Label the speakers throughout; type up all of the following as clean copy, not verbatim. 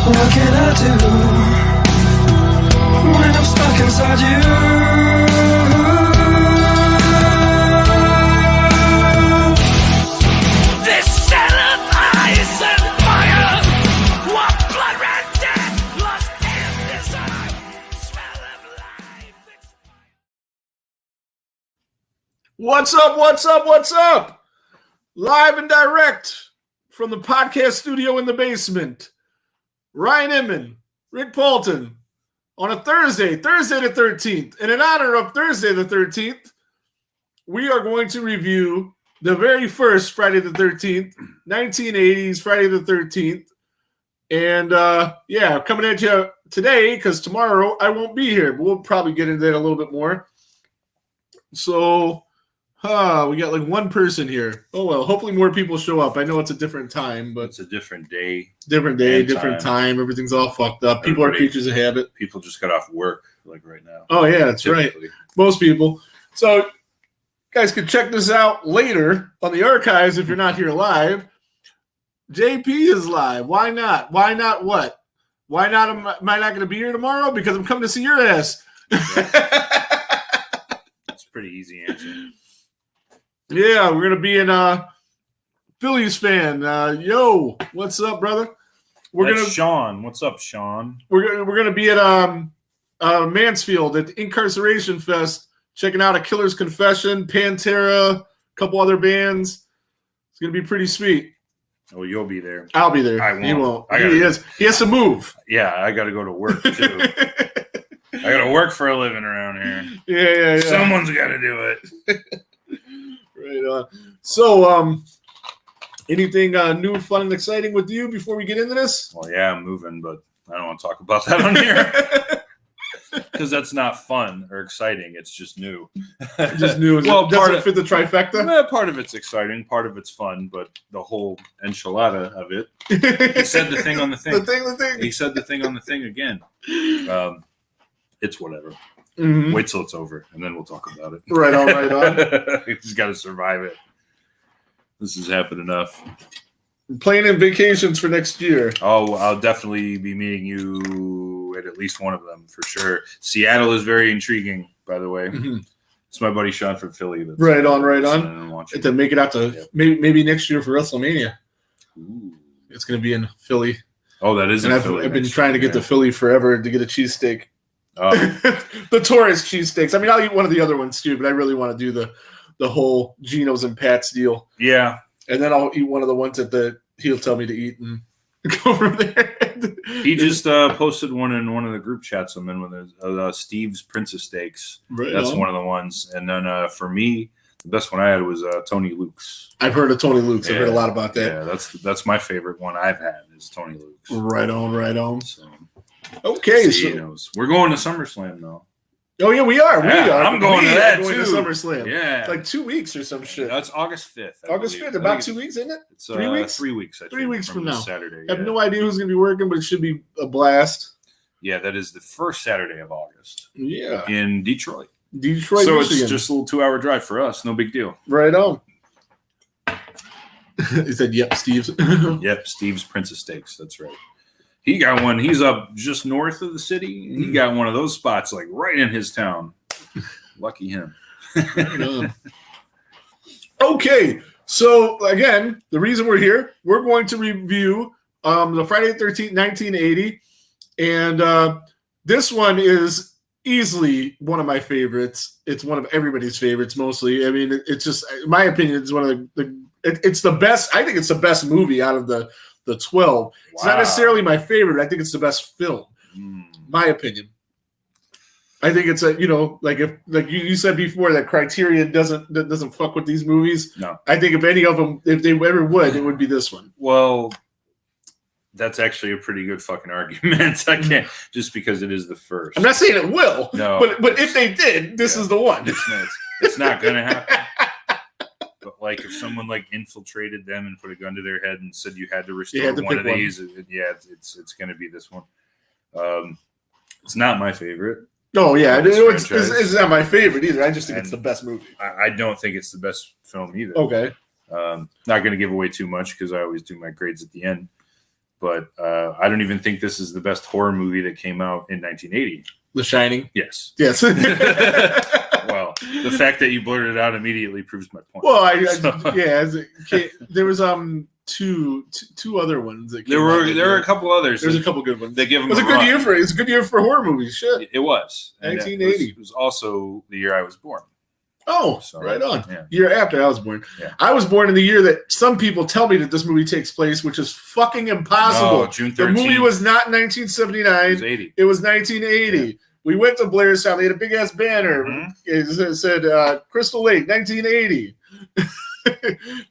Speaker 1: What can I do when I'm stuck inside you? This set of ice and fire, what blood red death, lost in desire, smell of life.
Speaker 2: What's up? What's up? What's up? Live and direct from the podcast studio in the basement. Ryan Inman, Rick Paulton, on a Thursday the 13th. And in honor of Thursday the 13th, we are going to review the very first Friday the 13th, 1980s Friday the 13th. And coming at you today because tomorrow I won't be here, but we'll probably get into that a little bit more. So, we got like one person here. Oh, well, hopefully more people show up. I know it's a different time, but
Speaker 3: it's a different day.
Speaker 2: Different time. Everything's all fucked up. People are creatures of habit.
Speaker 3: People just got off work, like right now.
Speaker 2: Oh, yeah, that's typically. Right. Most people. So, guys can check this out later on the archives if you're not here live. JP is live. Why not? Why not what? Why not? Am I not going to be here tomorrow? Because I'm coming to see your ass.
Speaker 3: That's a pretty easy answer.
Speaker 2: Yeah, we're going to be in Phillies fan. Yo, what's up, brother?
Speaker 3: Sean. What's up, Sean?
Speaker 2: We're gonna be at Mansfield at the Incarceration Fest, checking out A Killer's Confession, Pantera, a couple other bands. It's gonna be pretty sweet.
Speaker 3: Oh, you'll be there.
Speaker 2: I'll be there.
Speaker 3: I won't.
Speaker 2: He won't. He has to move.
Speaker 3: Yeah, I got to go to work too. I got to work for a living around here.
Speaker 2: Yeah.
Speaker 3: Someone's got to do it.
Speaker 2: Right on. So, anything new, fun, and exciting with you before we get into this?
Speaker 3: Well, yeah, I'm moving, but I don't want to talk about that on here because that's not fun or exciting. It's just new.
Speaker 2: Just new. Well, does it fit the trifecta?
Speaker 3: Part of it's exciting, part of it's fun, but the whole enchilada of it. He said the thing on the thing.
Speaker 2: The thing.
Speaker 3: He said the thing on the thing again. It's whatever.
Speaker 2: Mm-hmm.
Speaker 3: Wait till it's over, and then we'll talk about it.
Speaker 2: Right on.
Speaker 3: You just got to survive it. This has happened enough.
Speaker 2: Planning vacations for next year.
Speaker 3: Oh, I'll definitely be meeting you at least one of them for sure. Seattle is very intriguing, by the way. Mm-hmm. It's my buddy Sean from Philly.
Speaker 2: Right on. To make it out to maybe next year for WrestleMania.
Speaker 3: Ooh.
Speaker 2: It's going to be in Philly.
Speaker 3: Oh, that is in Philly.
Speaker 2: I've been trying to get to Philly forever to get a cheesesteak.
Speaker 3: Oh.
Speaker 2: The tourist cheesesteaks. I mean, I'll eat one of the other ones too, but I really want to do the whole Geno's and Pat's deal.
Speaker 3: Yeah.
Speaker 2: And then I'll eat one of the ones that he'll tell me to eat and go from there.
Speaker 3: He just posted one in one of the group chats I'm in with Steve's Princess Steaks.
Speaker 2: Right.
Speaker 3: That's one of the ones. And then for me, the best one I had was Tony Luke's.
Speaker 2: I've heard of Tony Luke's.
Speaker 3: Yeah.
Speaker 2: I've heard a lot about that.
Speaker 3: Yeah, that's my favorite one I've had is Tony Luke's.
Speaker 2: Right on.
Speaker 3: So,
Speaker 2: okay,
Speaker 3: so we're going to SummerSlam now.
Speaker 2: Oh yeah, we are.
Speaker 3: I'm going to that
Speaker 2: going
Speaker 3: too.
Speaker 2: To SummerSlam.
Speaker 3: Yeah,
Speaker 2: it's like 2 weeks or some shit.
Speaker 3: That's August 5th.
Speaker 2: August 5th, about 2 weeks, isn't it?
Speaker 3: It's
Speaker 2: 3 weeks.
Speaker 3: 3 weeks.
Speaker 2: 3 weeks from now.
Speaker 3: Saturday.
Speaker 2: I have no idea who's going to be working, but it should be a blast.
Speaker 3: Yeah, that is the first Saturday of August.
Speaker 2: Yeah,
Speaker 3: in Detroit.
Speaker 2: So
Speaker 3: Michigan.
Speaker 2: It's
Speaker 3: just a little 2-hour drive for us. No big deal.
Speaker 2: Right on. He said, "Yep, Steve's."
Speaker 3: Yep, Steve's Princess Steaks. That's right. He got one. He's up just north of the city. He got one of those spots, like right in his town. Lucky him. Okay, so again, the reason we're here, we're going to review the Friday the 13th, 1980, and this one is easily one of my favorites. It's one of everybody's favorites, mostly. I mean, it's just, in my opinion, it's one of it's the best. I think it's the best movie out of the The 12. It's not
Speaker 4: Wow.
Speaker 3: necessarily my favorite. I think it's the best film. My opinion. I think it's like you said before that Criterion doesn't fuck with these movies.
Speaker 4: No.
Speaker 3: I think if any of them, if they ever would, it would be this one.
Speaker 4: Well, that's actually a pretty good fucking argument. I can't just because it is the first.
Speaker 3: I'm not saying it will,
Speaker 4: No,
Speaker 3: but if they did, this is the one.
Speaker 4: It's not gonna happen. But like if someone like infiltrated them and put a gun to their head and said you had to restore
Speaker 3: had to
Speaker 4: one
Speaker 3: pick
Speaker 4: of
Speaker 3: one.
Speaker 4: these, it's gonna be this one. It's not my favorite.
Speaker 3: Oh yeah,
Speaker 4: This franchise.
Speaker 3: it's not my favorite either. I just think it's
Speaker 4: And-
Speaker 3: the best movie.
Speaker 4: I don't think it's the best film either.
Speaker 3: Okay.
Speaker 4: Not going to give away too much because I always do my grades at the end. But I don't even think this is the best horror movie that came out in 1980.
Speaker 3: The Shining.
Speaker 4: Yes.
Speaker 3: Yes.
Speaker 4: Well, the fact that you blurted it out immediately proves my point.
Speaker 3: Well,
Speaker 4: So-
Speaker 3: there was two other ones that came
Speaker 4: there
Speaker 3: out
Speaker 4: were
Speaker 3: that
Speaker 4: there were
Speaker 3: year.
Speaker 4: a couple others.
Speaker 3: There's a
Speaker 4: that
Speaker 3: couple good ones.
Speaker 4: they give
Speaker 3: It
Speaker 4: them
Speaker 3: was a good
Speaker 4: run.
Speaker 3: year for it's a good year for horror movies. Shit.
Speaker 4: It was. And
Speaker 3: 1980.
Speaker 4: It was also the year I was born.
Speaker 3: Oh,
Speaker 4: So,
Speaker 3: right on.
Speaker 4: yeah.
Speaker 3: Year after I was born.
Speaker 4: Yeah.
Speaker 3: I was born in the year that some people tell me that this movie takes place, which is fucking impossible.
Speaker 4: No, June
Speaker 3: the
Speaker 4: 13th.
Speaker 3: movie was not
Speaker 4: It was
Speaker 3: 1979.
Speaker 4: 80.
Speaker 3: It was 1980. We went to Blairstown. They had a big ass banner.
Speaker 4: Mhm.
Speaker 3: It said Crystal Lake, 1980.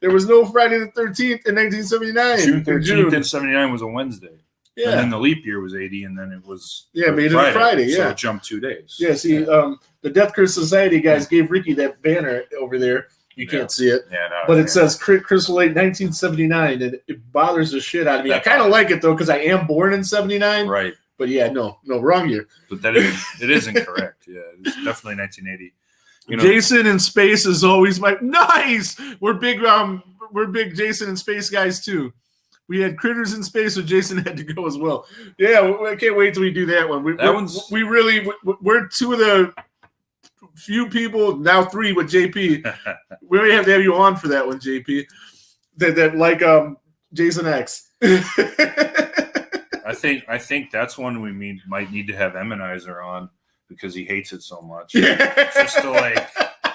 Speaker 3: There was no Friday the 13th in 1979.
Speaker 4: June
Speaker 3: in
Speaker 4: 13th and 79 was a Wednesday. And
Speaker 3: Yeah.
Speaker 4: then the leap year was 80, and then it was
Speaker 3: Yeah, made it a Friday,
Speaker 4: So
Speaker 3: yeah.
Speaker 4: it jumped 2 days.
Speaker 3: Yeah, see, the Death Curse Society guys gave Ricky that banner over there. You
Speaker 4: Yeah.
Speaker 3: can't see it.
Speaker 4: Yeah, no,
Speaker 3: But
Speaker 4: yeah.
Speaker 3: it says Crystal Lake 1979, and it bothers the shit out of me. I
Speaker 4: That
Speaker 3: kind of
Speaker 4: bothers
Speaker 3: like it, though, because I am born in 79.
Speaker 4: right.
Speaker 3: But yeah, no, wrong year.
Speaker 4: But it is incorrect. Yeah, it's definitely 1980. You know,
Speaker 3: Jason in space is always my nice. We're big Jason in space guys too. We had Critters in space, so Jason had to go as well. Yeah, I can't wait till we do that one. We're two of the few people, now three with JP. We already have to have you on for that one, JP. That like Jason X.
Speaker 4: I think that's one we might need to have Emmenizer on because he hates it so much.
Speaker 3: Yeah.
Speaker 4: Just to like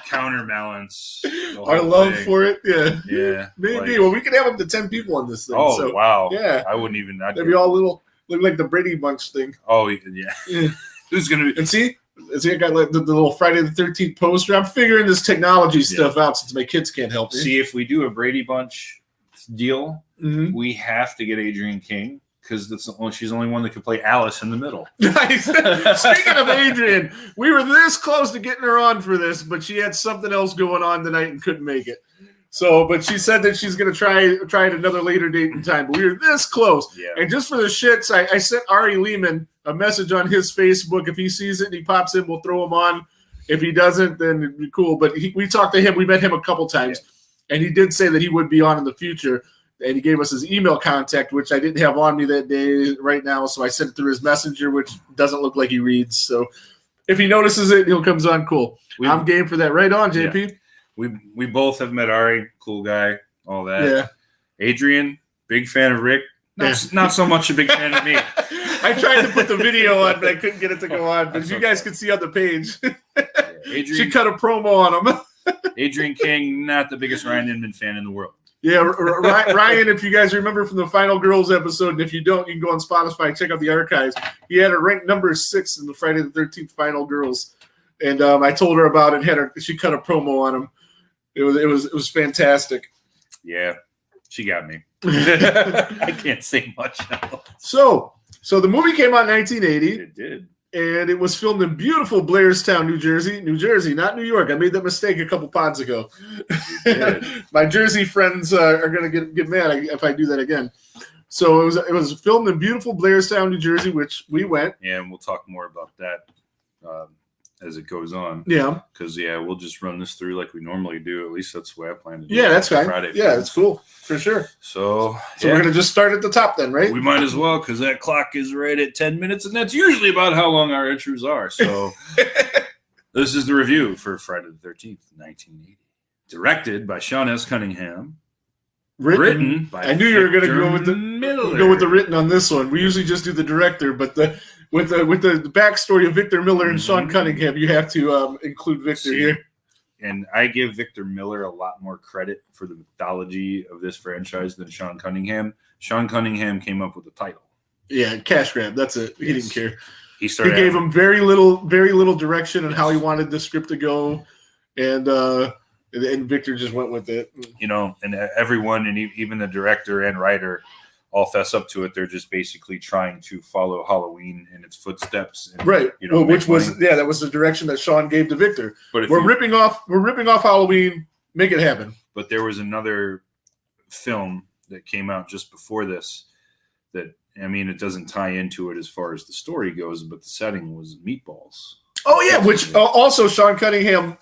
Speaker 4: counterbalance the
Speaker 3: Our
Speaker 4: whole
Speaker 3: love
Speaker 4: thing.
Speaker 3: for it. Yeah.
Speaker 4: Yeah,
Speaker 3: Maybe.
Speaker 4: like-
Speaker 3: Well, we could have up to 10 people on this thing.
Speaker 4: oh
Speaker 3: so,
Speaker 4: wow!
Speaker 3: yeah.
Speaker 4: I wouldn't even.
Speaker 3: they'd be all little, look like the Brady Bunch thing.
Speaker 4: Oh yeah.
Speaker 3: Yeah.
Speaker 4: Who's gonna be?
Speaker 3: And see, I got like the little Friday the 13th poster. I'm figuring this technology stuff out since my kids can't help me.
Speaker 4: See, if we do a Brady Bunch deal,
Speaker 3: Mhm.
Speaker 4: we have to get Adrienne King because she's the only one that could play Alice in the middle.
Speaker 3: Nice. Speaking of Adrian, we were this close to getting her on for this, but she had something else going on tonight and couldn't make it. So, but she said that she's going to try at another later date and time. But we were this close.
Speaker 4: Yeah.
Speaker 3: And just for the shits, I sent Ari Lehman a message on his Facebook. If he sees it and he pops in, we'll throw him on. If he doesn't, then it'd be cool. But we talked to him. We met him a couple times. And he did say that he would be on in the future. And he gave us his email contact, which I didn't have on me that day right now. So I sent it through his messenger, which doesn't look like he reads. So if he notices it, he'll comes on. Cool. I'm game for that. Right on, JP.
Speaker 4: We both have met Ari, cool guy, all that.
Speaker 3: Yeah.
Speaker 4: Adrian, big fan of Rick. Not so much a big fan of me.
Speaker 3: I tried to put the video on, but I couldn't get it to go on. But
Speaker 4: That's
Speaker 3: as you
Speaker 4: okay.
Speaker 3: guys can see on the page, she
Speaker 4: Adrian,
Speaker 3: cut a promo on him.
Speaker 4: Adrian King, not the biggest Ryan Inman fan in the world.
Speaker 3: Yeah, Ryan, if you guys remember from the Final Girls episode, and if you don't, you can go on Spotify, check out the archives. He had her ranked number 6 in the Friday the 13th Final Girls. And I told her about it, she cut a promo on him. It was fantastic.
Speaker 4: Yeah, she got me. I can't say much else.
Speaker 3: So the movie came out in 1980.
Speaker 4: It did.
Speaker 3: And it was filmed in beautiful Blairstown, New Jersey, not New York. I made that mistake a couple pods ago. My Jersey friends are going to get mad if I do that again. So it was filmed in beautiful Blairstown, New Jersey, which we went.
Speaker 4: Yeah, and we'll talk more about that as it goes on.
Speaker 3: Yeah.
Speaker 4: Because, we'll just run this through like we normally do. At least that's the way I plan to do
Speaker 3: Yeah,
Speaker 4: it.
Speaker 3: that's fine.
Speaker 4: Friday
Speaker 3: Yeah, that's cool. For sure.
Speaker 4: So
Speaker 3: So we're going to just start at the top then, right?
Speaker 4: we might as well because that clock is right at 10 minutes, and that's usually about how long our intros are. So this is the review for Friday the 13th, 1980. Directed by Sean S. Cunningham. Written by
Speaker 3: I knew you were going to
Speaker 4: Victor
Speaker 3: go with
Speaker 4: Miller.
Speaker 3: go with the written on this one. We usually just do the director, but with the backstory of Victor Miller and Sean Cunningham, you have to include Victor
Speaker 4: See,
Speaker 3: here.
Speaker 4: And I give Victor Miller a lot more credit for the mythology of this franchise than Sean Cunningham. Sean Cunningham came up with the title.
Speaker 3: Yeah, cash grab. That's it. He
Speaker 4: Yes.
Speaker 3: didn't care.
Speaker 4: He
Speaker 3: He
Speaker 4: started.
Speaker 3: gave him very little direction on how he wanted the script to go, and Victor just went with it.
Speaker 4: And everyone, and even the director and writer, all fess up to it. They're just basically trying to follow Halloween in its footsteps, and,
Speaker 3: Right.
Speaker 4: make
Speaker 3: Which was
Speaker 4: money.
Speaker 3: that was the direction that Sean gave to Victor.
Speaker 4: But if
Speaker 3: We're
Speaker 4: you-
Speaker 3: ripping off Halloween. Make it happen.
Speaker 4: But there was another film that came out just before this that, it doesn't tie into it as far as the story goes, but the setting was Meatballs.
Speaker 3: Oh yeah, which also Sean Cunningham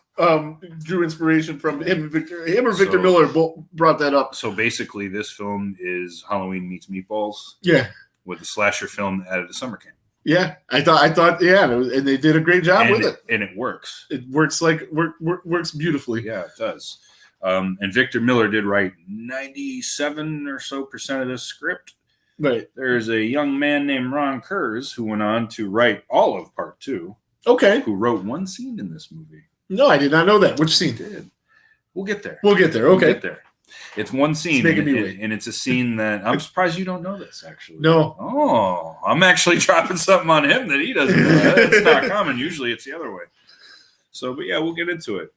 Speaker 3: drew inspiration from him and Victor. Him or Victor
Speaker 4: So-
Speaker 3: Miller both brought that up.
Speaker 4: So basically, this film is Halloween meets Meatballs
Speaker 3: Yeah,
Speaker 4: with the slasher film added to summer camp.
Speaker 3: yeah. I thought, yeah, and they did a great job with it.
Speaker 4: And it works.
Speaker 3: It works works beautifully.
Speaker 4: Yeah, it does. And Victor Miller did write 97% or so of this script.
Speaker 3: Right.
Speaker 4: There's a young man named Ron Kurz who went on to write all of part 2,
Speaker 3: Okay.
Speaker 4: who wrote one scene in this movie.
Speaker 3: No, I did not know that. Which scene?
Speaker 4: Did. We'll get there.
Speaker 3: We'll get there.
Speaker 4: We'll
Speaker 3: Okay.
Speaker 4: get there. It's one scene,
Speaker 3: making
Speaker 4: and,
Speaker 3: me wait.
Speaker 4: and it's a scene that I'm surprised you don't know this, actually.
Speaker 3: No.
Speaker 4: Oh, I'm actually dropping something on him that he doesn't know. It's not common. Usually it's the other way. So, but yeah, we'll get into it.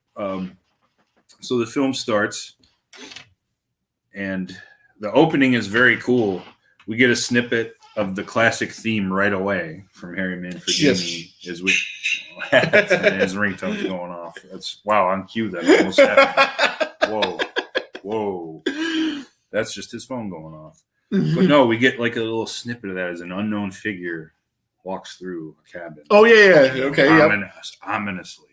Speaker 4: So the film starts, and the opening is very cool. We get a snippet of the classic theme right away from Harry Manfredini. As we, his ringtone's going off. That's wow, on cue. That almost happened. Whoa. That's just his phone going off. But no, we get like a little snippet of that as an unknown figure walks through a cabin.
Speaker 3: Oh yeah. Okay. Yeah.
Speaker 4: Ominously.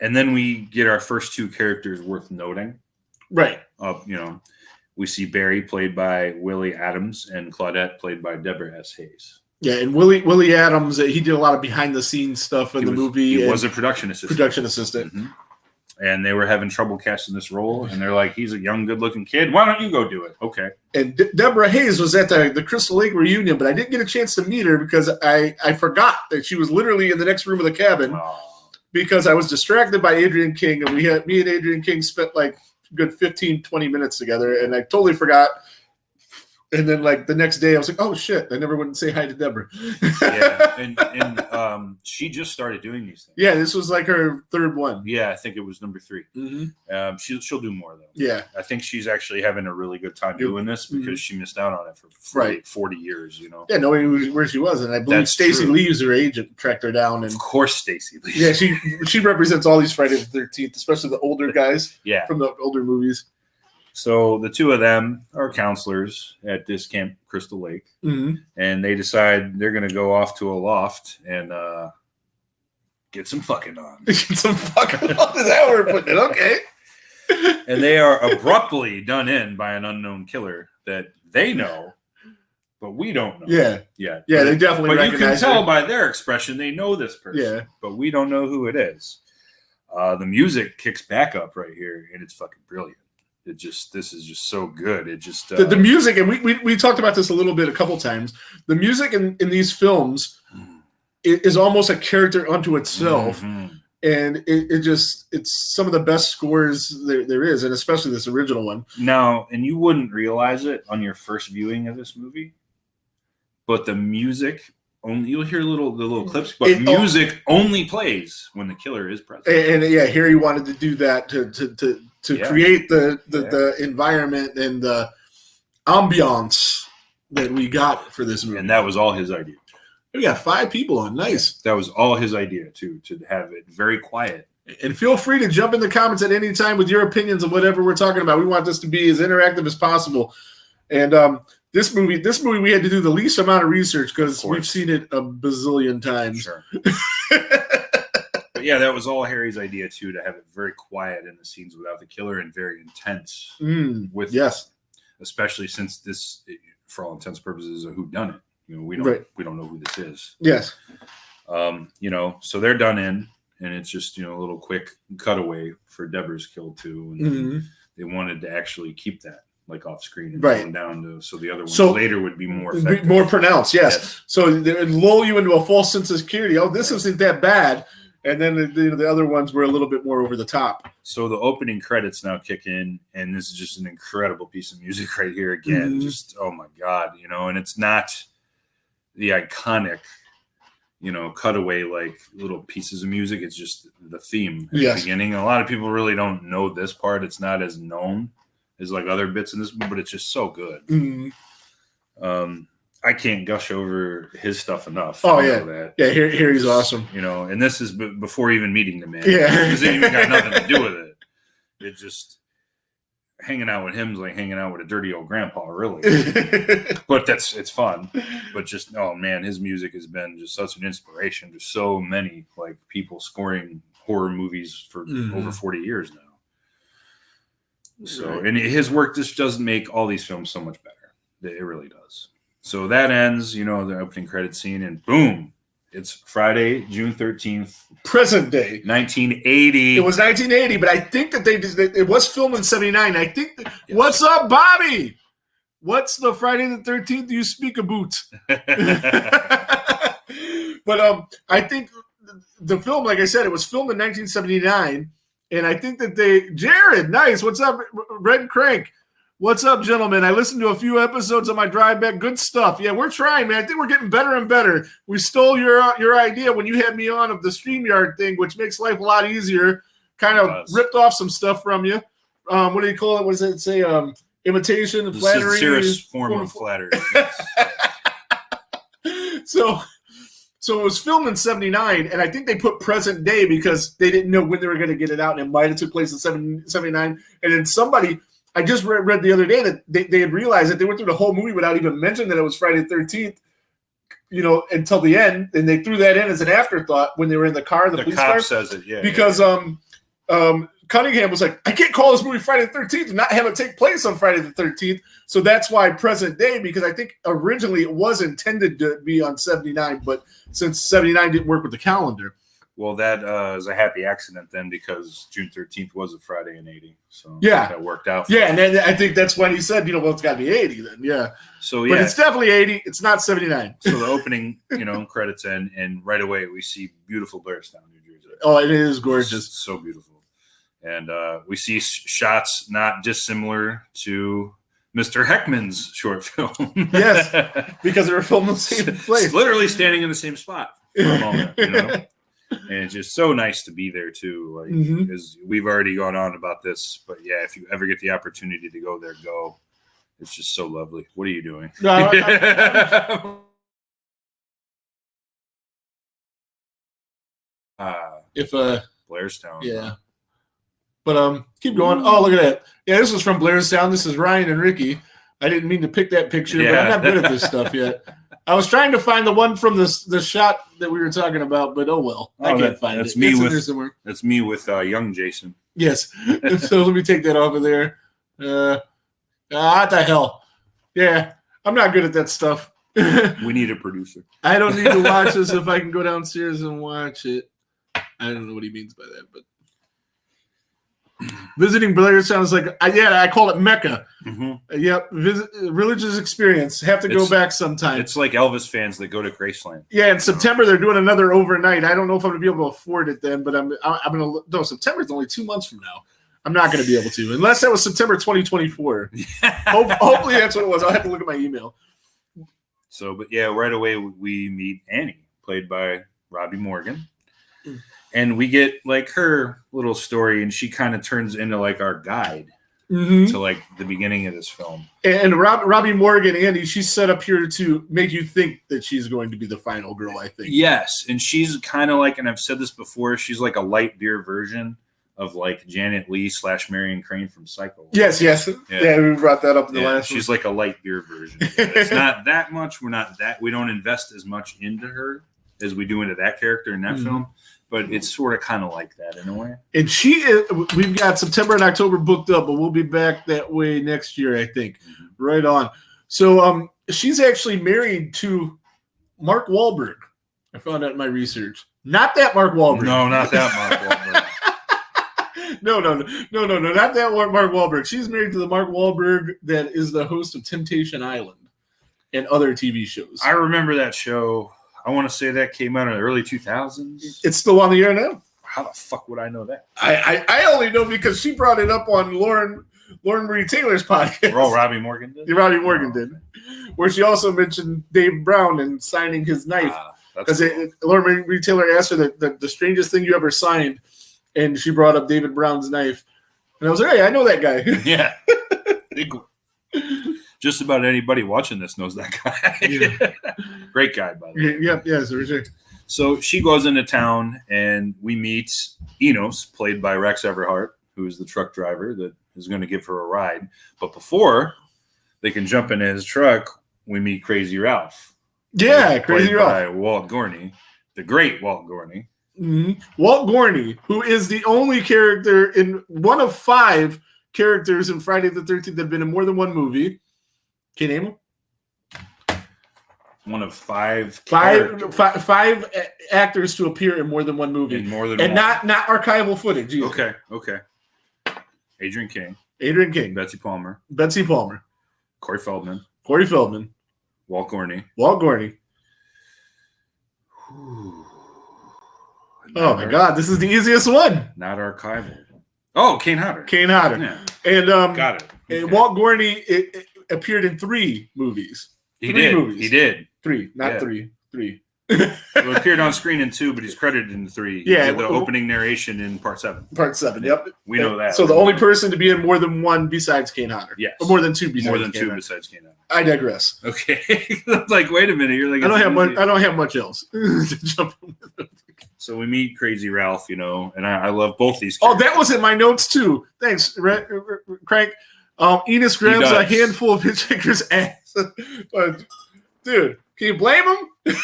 Speaker 4: And then we get our first two characters worth noting.
Speaker 3: Right.
Speaker 4: We see Barry played by Willie Adams and Claudette played by Deborah S. Hayes.
Speaker 3: Yeah, and Willie Adams, he did a lot of behind the scenes stuff in the movie.
Speaker 4: He was a production assistant.
Speaker 3: Mhm.
Speaker 4: And they were having trouble casting this role, and they're like, "He's a young, good-looking kid. Why don't you go do it?" Okay.
Speaker 3: And Deborah Hayes was at the Crystal Lake reunion, but I didn't get a chance to meet her because I forgot that she was literally in the next room of the cabin because I was distracted by Adrian King, and me and Adrian King spent like a good 15-20 minutes together, and I totally forgot. And then, like, the next day, I was like, oh, shit. I never went and say hi to Deborah.
Speaker 4: Yeah, and she just started doing these things.
Speaker 3: Yeah, this was like her third one.
Speaker 4: Yeah, I think it was number 3.
Speaker 3: Mm-hmm.
Speaker 4: She'll do more, though.
Speaker 3: Yeah.
Speaker 4: I think she's actually having a really good time doing this because she missed out on it for 40 years,
Speaker 3: Yeah, knowing where she was. And I believe
Speaker 4: That's
Speaker 3: Stacey
Speaker 4: true.
Speaker 3: Lee's her agent, tracked her down. And
Speaker 4: Of course, Stacey Lee.
Speaker 3: yeah, she represents all these Friday the 13th, especially the older guys
Speaker 4: Yeah.
Speaker 3: from the older movies.
Speaker 4: So the two of them are counselors at this camp, Crystal Lake,
Speaker 3: Mm-hmm.
Speaker 4: and they decide they're going to go off to a loft and get some fucking on.
Speaker 3: Some fucking is that where we're putting it? Okay.
Speaker 4: And they are abruptly done in by an unknown killer that they know, but we don't know.
Speaker 3: Yeah.
Speaker 4: yet.
Speaker 3: Yeah, they definitely
Speaker 4: But you can
Speaker 3: recognize
Speaker 4: tell
Speaker 3: her.
Speaker 4: by their expression they know this person.
Speaker 3: Yeah.
Speaker 4: But we don't know who it is. The music kicks back up right here, and it's fucking brilliant. This is just so good. It just
Speaker 3: The music, and we talked about this a couple times. The music in these films is almost a character unto itself.
Speaker 4: Mhm.
Speaker 3: And it's some of the best scores there is, and especially this original one.
Speaker 4: Now, and you wouldn't realize it on your first viewing of this movie, but the music only you'll hear the little clips, but music only plays when the killer is present.
Speaker 3: And yeah, Harry wanted to do that to
Speaker 4: Yeah.
Speaker 3: create the environment and the ambiance that we got for this movie.
Speaker 4: And that was all his idea.
Speaker 3: We got 5 people on. Nice.
Speaker 4: That was all his idea to have it very quiet.
Speaker 3: And feel free to jump in the comments at any time with your opinions on whatever we're talking about. We want this to be as interactive as possible. And this movie, we had to do the least amount of research because we've seen it a bazillion times.
Speaker 4: Sure. But yeah, that was all Harry's idea too, to have it very quiet in the scenes without the killer and very intense with
Speaker 3: yes,
Speaker 4: especially since this, for all intents and purposes, is a whodunit. We don't know who this is.
Speaker 3: yes.
Speaker 4: So they're done in, and it's just a little quick cutaway for Deborah's kill too, and they wanted to actually keep that like off screen and going down to so the other ones later would be more effective.
Speaker 3: More pronounced. Yes. So it lull you into a false sense of security. Oh, this isn't that bad. And then the other ones were a little bit more over the top.
Speaker 4: So the opening credits now kick in, and this is just an incredible piece of music right here again.
Speaker 3: Mhm.
Speaker 4: Just, oh my God, and it's not the iconic, cutaway like little pieces of music. It's just the theme at
Speaker 3: Yes.
Speaker 4: the beginning. A lot of people really don't know this part. It's not as known as like other bits in this, but it's just so good.
Speaker 3: Mhm.
Speaker 4: I can't gush over his stuff enough.
Speaker 3: Oh,
Speaker 4: I
Speaker 3: yeah.
Speaker 4: know that.
Speaker 3: Yeah, here he's awesome.
Speaker 4: And this is before even meeting the man.
Speaker 3: Yeah.
Speaker 4: Because it even got nothing to do with it. It's just hanging out with him is like hanging out with a dirty old grandpa, really. But it's fun. But just, oh man, his music has been just such an inspiration to so many like people scoring horror movies for
Speaker 3: Mhm.
Speaker 4: over 40 years now. So, and his work just doesn't make all these films so much better. It really does. So that ends, the opening credit scene, and boom, it's Friday, June 13th,
Speaker 3: Present day.
Speaker 4: 1980.
Speaker 3: It was 1980, but I think that it was filmed in 79. I think. What's up, Bobby? What's the Friday the 13th you speak about? But I think the film, like I said, it was filmed in 1979, and I think that Jared, nice. What's up, Red Crank? What's up, gentlemen? I listened to a few episodes on my drive back. Good stuff. Yeah, we're trying, man. I think we're getting better and better. We stole your idea when you had me on of the StreamYard thing, which makes life a lot easier. Kind of ripped off some stuff from you. What do you call it? What does it say? Imitation,
Speaker 4: The
Speaker 3: flattery.
Speaker 4: sincerest form of flattery.
Speaker 3: So it was filmed in 79, and I think they put present day because they didn't know when they were going to get it out, and it might have took place in 79. And then somebody, I just read the other day that they had realized that they went through the whole movie without even mentioning that it was Friday the 13th, until the end, and they threw that in as an afterthought when they were in the car, the police
Speaker 4: cop
Speaker 3: car.
Speaker 4: says it, yeah.
Speaker 3: Because Cunningham was like, I can't call this movie Friday the 13th and not have it take place on Friday the 13th. So that's why present day, because I think originally it was intended to be on 79, but since 79 didn't work with the calendar.
Speaker 4: Well, that is a happy accident then, because June 13th was a Friday in 80. So
Speaker 3: Yeah.
Speaker 4: that worked out.
Speaker 3: Yeah, and then I think that's when he said, well, it's got to be 80 then. Yeah.
Speaker 4: So,
Speaker 3: But it's definitely 80. It's not 79.
Speaker 4: So the opening, credits end, and right away we see beautiful Blairstown, New Jersey.
Speaker 3: Oh, it is gorgeous.
Speaker 4: It's so beautiful. And we see shots not dissimilar to Mr. Heckman's short film.
Speaker 3: Yes, because they were filmed in the same place.
Speaker 4: Literally standing in the same spot for a moment, And it's just so nice to be there too. Like,
Speaker 3: Mhm.
Speaker 4: because we've already gone on about this, but yeah, if you ever get the opportunity to go there, go. It's just so lovely. What are you doing?
Speaker 3: No, if
Speaker 4: Blairstown.
Speaker 3: yeah. But keep going. Oh, look at that. Yeah, this was from Blairstown. This is Ryan and Ricky. I didn't mean to pick that picture, but I'm not good at this stuff yet. I was trying to find the one from the shot that we were talking about, but oh well. I can't find
Speaker 4: that's
Speaker 3: it.
Speaker 4: me
Speaker 3: It's in
Speaker 4: with-
Speaker 3: there somewhere.
Speaker 4: That's me with young Jason.
Speaker 3: Yes. So let me take that off of there. What the hell? Yeah, I'm not good at that stuff.
Speaker 4: We need a producer.
Speaker 3: I don't need to watch this if I can go downstairs and watch it. I don't know what he means by that, but visiting Blair sounds like I call it Mecca.
Speaker 4: Mm-hmm.
Speaker 3: Yep, religious experience. Have to go back sometime.
Speaker 4: It's like Elvis fans that go to Graceland.
Speaker 3: Yeah, in September they're doing another overnight. I don't know if I'm gonna be able to afford it then, but I'm gonna. No, September's only 2 months from now. I'm not gonna be able to unless that was September 2024. Hopefully that's what it was. I'll have to look at my email.
Speaker 4: So, but yeah, right away we meet Annie, played by Robbie Morgan. And we get like her little story, and she kind of turns into like our guide to like the beginning of this film.
Speaker 3: And Robbie Morgan, Andy, she's set up here to make you think that she's going to be the final girl, I think.
Speaker 4: Yes, and she's kind of like, and I've said this before, she's like a light beer version of like Janet Leigh / Marion Crane from Psycho.
Speaker 3: Yes. Yeah, we brought that up in the last
Speaker 4: she's
Speaker 3: one.
Speaker 4: like a light beer version. It's not that much. We don't invest as much into her as we do into that character in that film. But it's sort of kind of like that in a way.
Speaker 3: And we've got September and October booked up, but we'll be back that way next year, I think. Right on. So she's actually married to Mark Wahlberg. I found out in my research. Not that Mark Wahlberg.
Speaker 4: No, not that Mark Wahlberg.
Speaker 3: No, not that Mark Wahlberg. She's married to the Mark Wahlberg that is the host of Temptation Island and other TV shows.
Speaker 4: I remember that show. I want to say that came out in the early 2000s.
Speaker 3: It's still on the air now.
Speaker 4: How the fuck would I know that?
Speaker 3: I only know because she brought it up on Lauren Marie Taylor's podcast.
Speaker 4: Oh, Robbie Morgan did?
Speaker 3: Robbie Morgan did. Where she also mentioned Dave Brown and signing his knife.
Speaker 4: That's
Speaker 3: Because Lauren Marie Taylor asked her the strangest thing you ever signed, and she brought up David Brown's knife. And I was like, hey, I know that guy.
Speaker 4: Yeah. Just about anybody watching this knows that guy.
Speaker 3: Yeah.
Speaker 4: Great guy, by the way.
Speaker 3: Yeah, for sure.
Speaker 4: So she goes into town, and we meet Enos, played by Rex Everhart, who is the truck driver that is going to give her a ride. But before they can jump into his truck, we meet Crazy Ralph.
Speaker 3: Yeah, Crazy
Speaker 4: played
Speaker 3: Ralph.
Speaker 4: by Walt Gorney, the great Walt Gorney.
Speaker 3: Mm-hmm. Walt Gorney, who is the only character in one of 5 characters in Friday the 13th that have been in more than one movie. Can you name him?
Speaker 4: One of 5
Speaker 3: Five actors to appear in more than one movie,
Speaker 4: in more than
Speaker 3: and
Speaker 4: one.
Speaker 3: not archival footage. Either.
Speaker 4: Okay. Adrian King,
Speaker 3: Adrian King,
Speaker 4: Betsy Palmer,
Speaker 3: Betsy Palmer,
Speaker 4: Corey Feldman,
Speaker 3: Corey Feldman,
Speaker 4: Walt Gorney.
Speaker 3: Walt Gorney. Oh my God, this is the easiest one.
Speaker 4: Not archival. Oh, Kane Hodder.
Speaker 3: Kane Hodder.
Speaker 4: Yeah.
Speaker 3: And
Speaker 4: Got it.
Speaker 3: And
Speaker 4: Okay.
Speaker 3: Walt Gorney it appeared in 3 movies.
Speaker 4: He
Speaker 3: 3
Speaker 4: did.
Speaker 3: movies.
Speaker 4: He did.
Speaker 3: 3, not
Speaker 4: Yeah.
Speaker 3: 3. 3.
Speaker 4: He appeared on screen in 2, but he's credited in 3. He
Speaker 3: Yeah,
Speaker 4: did the opening narration in part 7.
Speaker 3: Part 7. Yep.
Speaker 4: We know that.
Speaker 3: So the only person to be in more than one besides Kane Hodder.
Speaker 4: Yes.
Speaker 3: Or more than 2 besides
Speaker 4: more than
Speaker 3: Kane
Speaker 4: 2
Speaker 3: Hodder.
Speaker 4: besides Kane Hodder.
Speaker 3: I digress.
Speaker 4: Okay. I'm like, wait a minute. You're like,
Speaker 3: I don't
Speaker 4: it's
Speaker 3: have much.
Speaker 4: easy.
Speaker 3: I don't have much else to jump in.
Speaker 4: So we meet Crazy Ralph, and I love both these.
Speaker 3: Oh,
Speaker 4: characters.
Speaker 3: that was in my notes too. Thanks, Crank. Enos grabs a
Speaker 4: does.
Speaker 3: handful of Hitchhiker's ass. But, dude, can you blame him?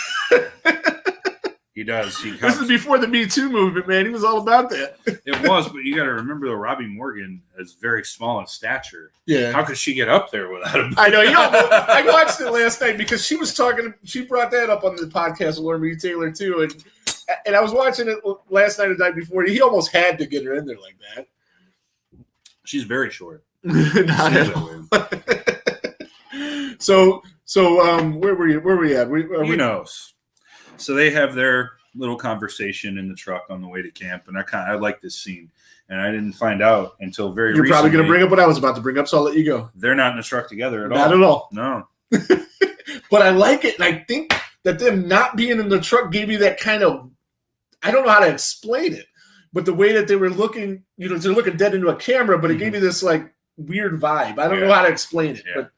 Speaker 4: He does. He
Speaker 3: This
Speaker 4: comes,
Speaker 3: is before the Me Too movement, man. He was all about that.
Speaker 4: it was, but you got to remember though, Robbie Morgan is very small in stature.
Speaker 3: Yeah.
Speaker 4: How could she get up there without him?
Speaker 3: I know. I watched it last night because she was talking. She brought that up on the podcast with Lauren Marie Taylor too, and I was watching it last night or the night before. He almost had to get her in there like that.
Speaker 4: She's very short.
Speaker 3: Not
Speaker 4: Seems
Speaker 3: at all.
Speaker 4: that way.
Speaker 3: So where were you? Where were we at?
Speaker 4: He knows. So they have their little conversation in the truck on the way to camp, and I like this scene, and I didn't find out until very.
Speaker 3: You're probably going to
Speaker 4: recently.
Speaker 3: bring up what I was about to bring up, so I'll let you go.
Speaker 4: They're not in the truck together at all.
Speaker 3: Not at all.
Speaker 4: No.
Speaker 3: But I like it, and I think that them not being in the truck gave you that kind of. I don't know how to explain it, but the way that they were looking, they're looking dead into a camera, but it gave you this like weird vibe. I don't know how to explain it,
Speaker 4: Yeah.
Speaker 3: but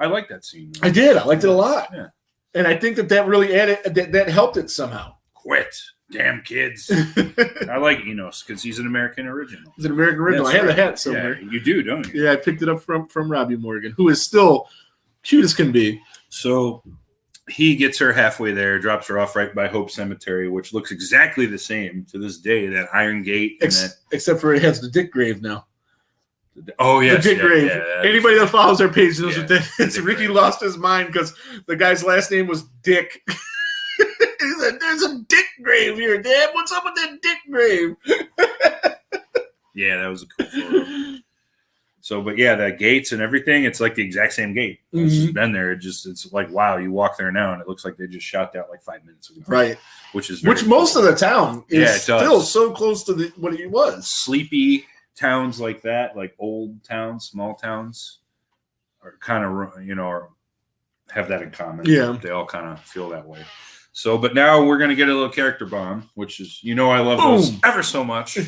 Speaker 4: I like that scene.
Speaker 3: I did. I liked it a lot.
Speaker 4: Yeah.
Speaker 3: And I think that really added that helped it somehow.
Speaker 4: Quit, damn kids. I like Enos because he's an American original.
Speaker 3: It's an American original.
Speaker 4: That's
Speaker 3: I have
Speaker 4: right.
Speaker 3: the hat somewhere.
Speaker 4: Yeah, you do, don't you?
Speaker 3: Yeah, I picked it up from Robbie Morgan, who is still cute as can be.
Speaker 4: So he gets her halfway there, drops her off right by Hope Cemetery, which looks exactly the same to this day. That Iron Gate. And
Speaker 3: Except for it has the Dick grave now.
Speaker 4: oh, yes.
Speaker 3: The Dick grave.
Speaker 4: yeah.
Speaker 3: Anybody that follows our page knows
Speaker 4: Yeah,
Speaker 3: what that is.
Speaker 4: Dick
Speaker 3: Ricky
Speaker 4: grave.
Speaker 3: lost his mind because the guy's last name was Dick. He said, "There's a Dick grave here, Dad. What's up with that Dick grave?"
Speaker 4: Yeah, that was a cool photo. So, but yeah, the gates and everything, it's like the exact same gate. It's
Speaker 3: Mm-hmm.
Speaker 4: just been there. It's like, wow, you walk there now and it looks like they just shot that like 5 minutes ago.
Speaker 3: Right.
Speaker 4: Which is
Speaker 3: Which most of the town is
Speaker 4: Yeah, it does.
Speaker 3: still so close to what it was.
Speaker 4: sleepy towns like that, like old towns, small towns, are kind of, or have that in common.
Speaker 3: Yeah.
Speaker 4: They all kind of feel that way. So, but now we're going to get a little character bomb, which is, I love those
Speaker 3: Boom.
Speaker 4: ever so much.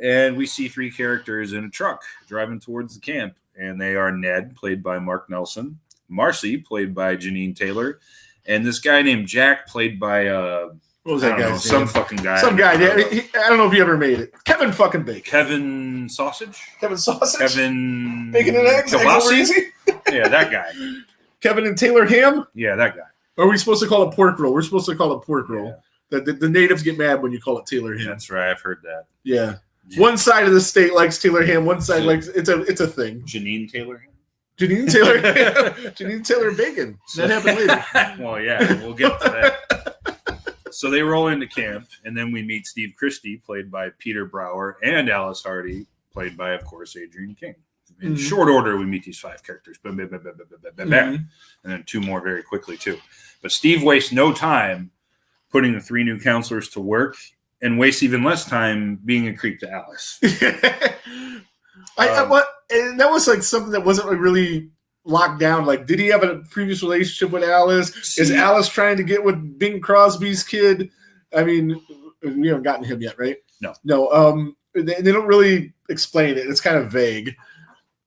Speaker 4: And we see 3 characters in a truck driving towards the camp. And they are Ned, played by Mark Nelson, Marcy, played by Janine Taylor, and this guy named Jack, played by
Speaker 3: What was
Speaker 4: I
Speaker 3: that
Speaker 4: don't know,
Speaker 3: guy's
Speaker 4: some
Speaker 3: name?
Speaker 4: fucking guy.
Speaker 3: Some guy. I don't know if he ever made it. Kevin fucking Bacon.
Speaker 4: Kevin Sausage?
Speaker 3: Kevin Sausage.
Speaker 4: Kevin
Speaker 3: Bacon and eggs. Eggs over
Speaker 4: Kibasi?
Speaker 3: easy.
Speaker 4: Yeah, that guy.
Speaker 3: Kevin and Taylor Ham.
Speaker 4: Yeah, that guy.
Speaker 3: Or are we supposed to call it pork roll? We're supposed to call it pork roll.
Speaker 4: Yeah.
Speaker 3: The natives get mad when you call it Taylor Ham.
Speaker 4: That's right. I've heard that.
Speaker 3: Yeah. One side of the state likes Taylor Ham. One side likes it's a thing.
Speaker 4: Janine Taylor.
Speaker 3: Janine Taylor Ham. Janine Taylor Bacon. That happened later.
Speaker 4: Well, yeah, we'll get to that. So they roll into camp, and then we meet Steve Christie, played by Peter Brower, and Alice Hardy, played by, of course, Adrian King. in
Speaker 3: Mhm.
Speaker 4: short order, we meet these 5 characters. Bam, bam, bam, bam, bam, bam, bam, bam.
Speaker 3: Mhm.
Speaker 4: And then 2 more very quickly, too. But Steve wastes no time putting the 3 new counselors to work and wastes even less time being a creep to Alice.
Speaker 3: And that was like something that wasn't like really locked down. Like, did he have a previous relationship with Alice? Is
Speaker 4: See-
Speaker 3: Alice trying to get with Bing Crosby's kid? I mean, we haven't gotten him yet, right? No. They don't really explain it. It's kind of vague.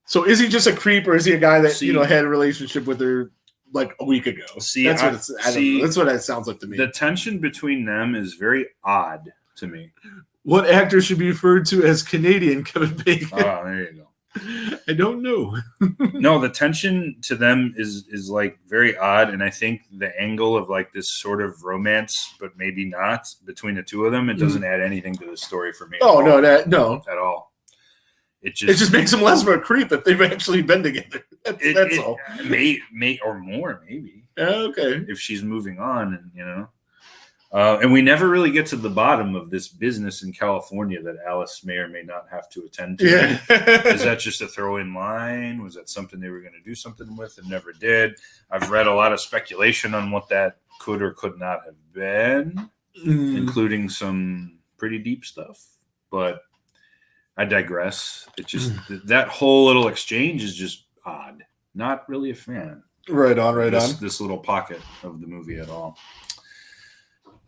Speaker 3: So, is he just a creep, or is he a guy that
Speaker 4: See-
Speaker 3: had a relationship with her like a week ago?
Speaker 4: See,
Speaker 3: that's
Speaker 4: I-
Speaker 3: what it's. I don't
Speaker 4: see,
Speaker 3: know. That's what it sounds like to me.
Speaker 4: The tension between them is very odd to me.
Speaker 3: What actor should be referred to as Canadian Kevin Bacon?
Speaker 4: Oh, there you go.
Speaker 3: I don't know.
Speaker 4: No, the tension to them is like very odd, and I think the angle of like this sort of romance, but maybe not, between the 2 of them, it doesn't add anything to the story for me.
Speaker 3: Oh
Speaker 4: at
Speaker 3: no,
Speaker 4: all.
Speaker 3: no.
Speaker 4: At all. It
Speaker 3: It just makes them less of a creep if they've actually been together. That's all.
Speaker 4: May or more maybe
Speaker 3: Okay.
Speaker 4: if she's moving on, and and we never really get to the bottom of this business in California that Alice may or may not have to attend to.
Speaker 3: Yeah.
Speaker 4: Is that just a throw-in line? Was that something they were going to do something with and never did? I've read a lot of speculation on what that could or could not have been, including some pretty deep stuff. But I digress. It just that whole little exchange is just odd. Not really a fan.
Speaker 3: Right on, right on.
Speaker 4: This little pocket of the movie at all.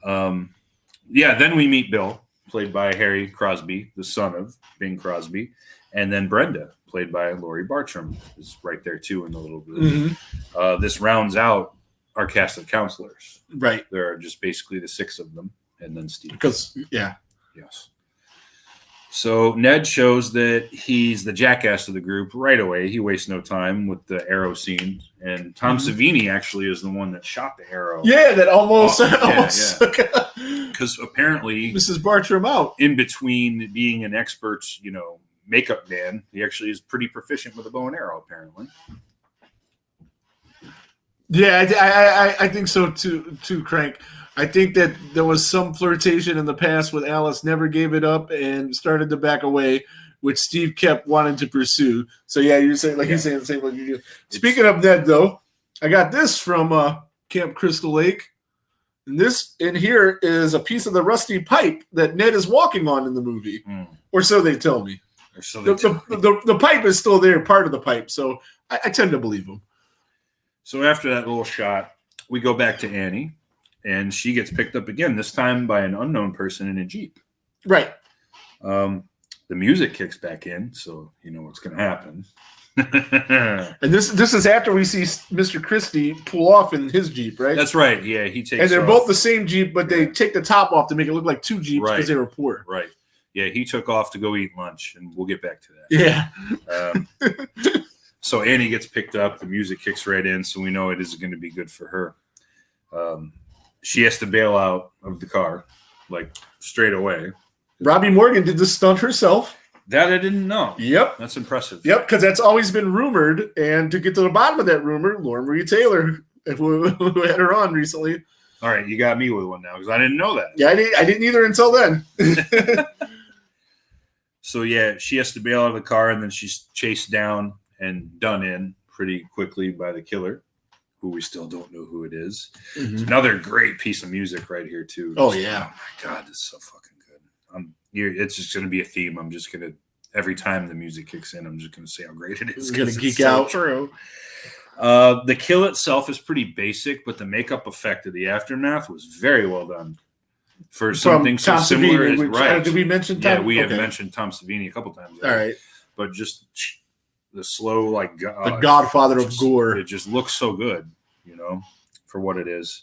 Speaker 4: Then we meet Bill, played by Harry Crosby, the son of Bing Crosby, and then Brenda, played by Laurie Bartram, is right there too in the little group.
Speaker 3: Mhm.
Speaker 4: This rounds out our cast of counselors.
Speaker 3: Right.
Speaker 4: There are just basically the 6 of them, and then Steve.
Speaker 3: Because
Speaker 4: Yes. So Ned shows that he's the jackass of the group right away. He wastes no time with the arrow scene, and Tom Savini actually is the one that shot the arrow.
Speaker 3: yeah, that almost
Speaker 4: Because apparently,
Speaker 3: Mrs. Bartram out.
Speaker 4: in between being an expert, makeup man, he actually is pretty proficient with a bow and arrow. Apparently,
Speaker 3: Yeah, I think so too, Crank. I think that there was some flirtation in the past with Alice, never gave it up, and started to back away, which Steve kept wanting to pursue. So yeah, you're saying he's saying the same like you do. Speaking of Ned, though, I got this from Camp Crystal Lake, and this in here is a piece of the rusty pipe that Ned is walking on in the movie, or so they tell me.
Speaker 4: or so they
Speaker 3: The pipe is still there, part of the pipe, so I tend to believe him.
Speaker 4: So after that little shot, we go back to Annie, and she gets picked up again, this time by an unknown person in a Jeep.
Speaker 3: Right.
Speaker 4: The music kicks back in, so you know what's going to happen.
Speaker 3: And this is after we see Mr. Christie pull off in his Jeep, right?
Speaker 4: That's right. Yeah, he takes
Speaker 3: and they're
Speaker 4: off.
Speaker 3: both the same Jeep, but they take the top off to make it look like 2 Jeeps because
Speaker 4: Right.
Speaker 3: they were poor.
Speaker 4: Right. Yeah, he took off to go eat lunch, and we'll get back to that.
Speaker 3: Yeah.
Speaker 4: So Annie gets picked up. The music kicks right in, so we know it is going to be good for her. She has to bail out of the car, like straight away.
Speaker 3: Robbie Morgan did the stunt herself.
Speaker 4: That I didn't know.
Speaker 3: Yep.
Speaker 4: That's impressive.
Speaker 3: Yep, because that's always been rumored. And to get to the bottom of that rumor, Lauren Marie Taylor, who had her on recently.
Speaker 4: All right, you got me with one now because I didn't know that.
Speaker 3: Yeah, I didn't either until then.
Speaker 4: So yeah, she has to bail out of the car, and then she's chased down and done in pretty quickly by the killer, who we still don't know who it is. It's another great piece of music right here too.
Speaker 3: Oh, yeah.
Speaker 4: Oh my god, this is so fucking good. It's just going to be a theme. I'm just going to every time the music kicks in, I'm just going to say how great it is.
Speaker 3: It's gonna
Speaker 4: 'cause
Speaker 3: geek
Speaker 4: so
Speaker 3: out.
Speaker 4: True. The kill itself is pretty basic, but the makeup effect of the aftermath was very well done for something so
Speaker 3: Tom
Speaker 4: similar.
Speaker 3: Savini,
Speaker 4: Right?
Speaker 3: did we mention Tom?
Speaker 4: Yeah, we have
Speaker 3: Okay.
Speaker 4: mentioned Tom Savini a couple times.
Speaker 3: All right.
Speaker 4: But just the slow, like
Speaker 3: The Godfather of gore.
Speaker 4: It just looks so good, for what it is.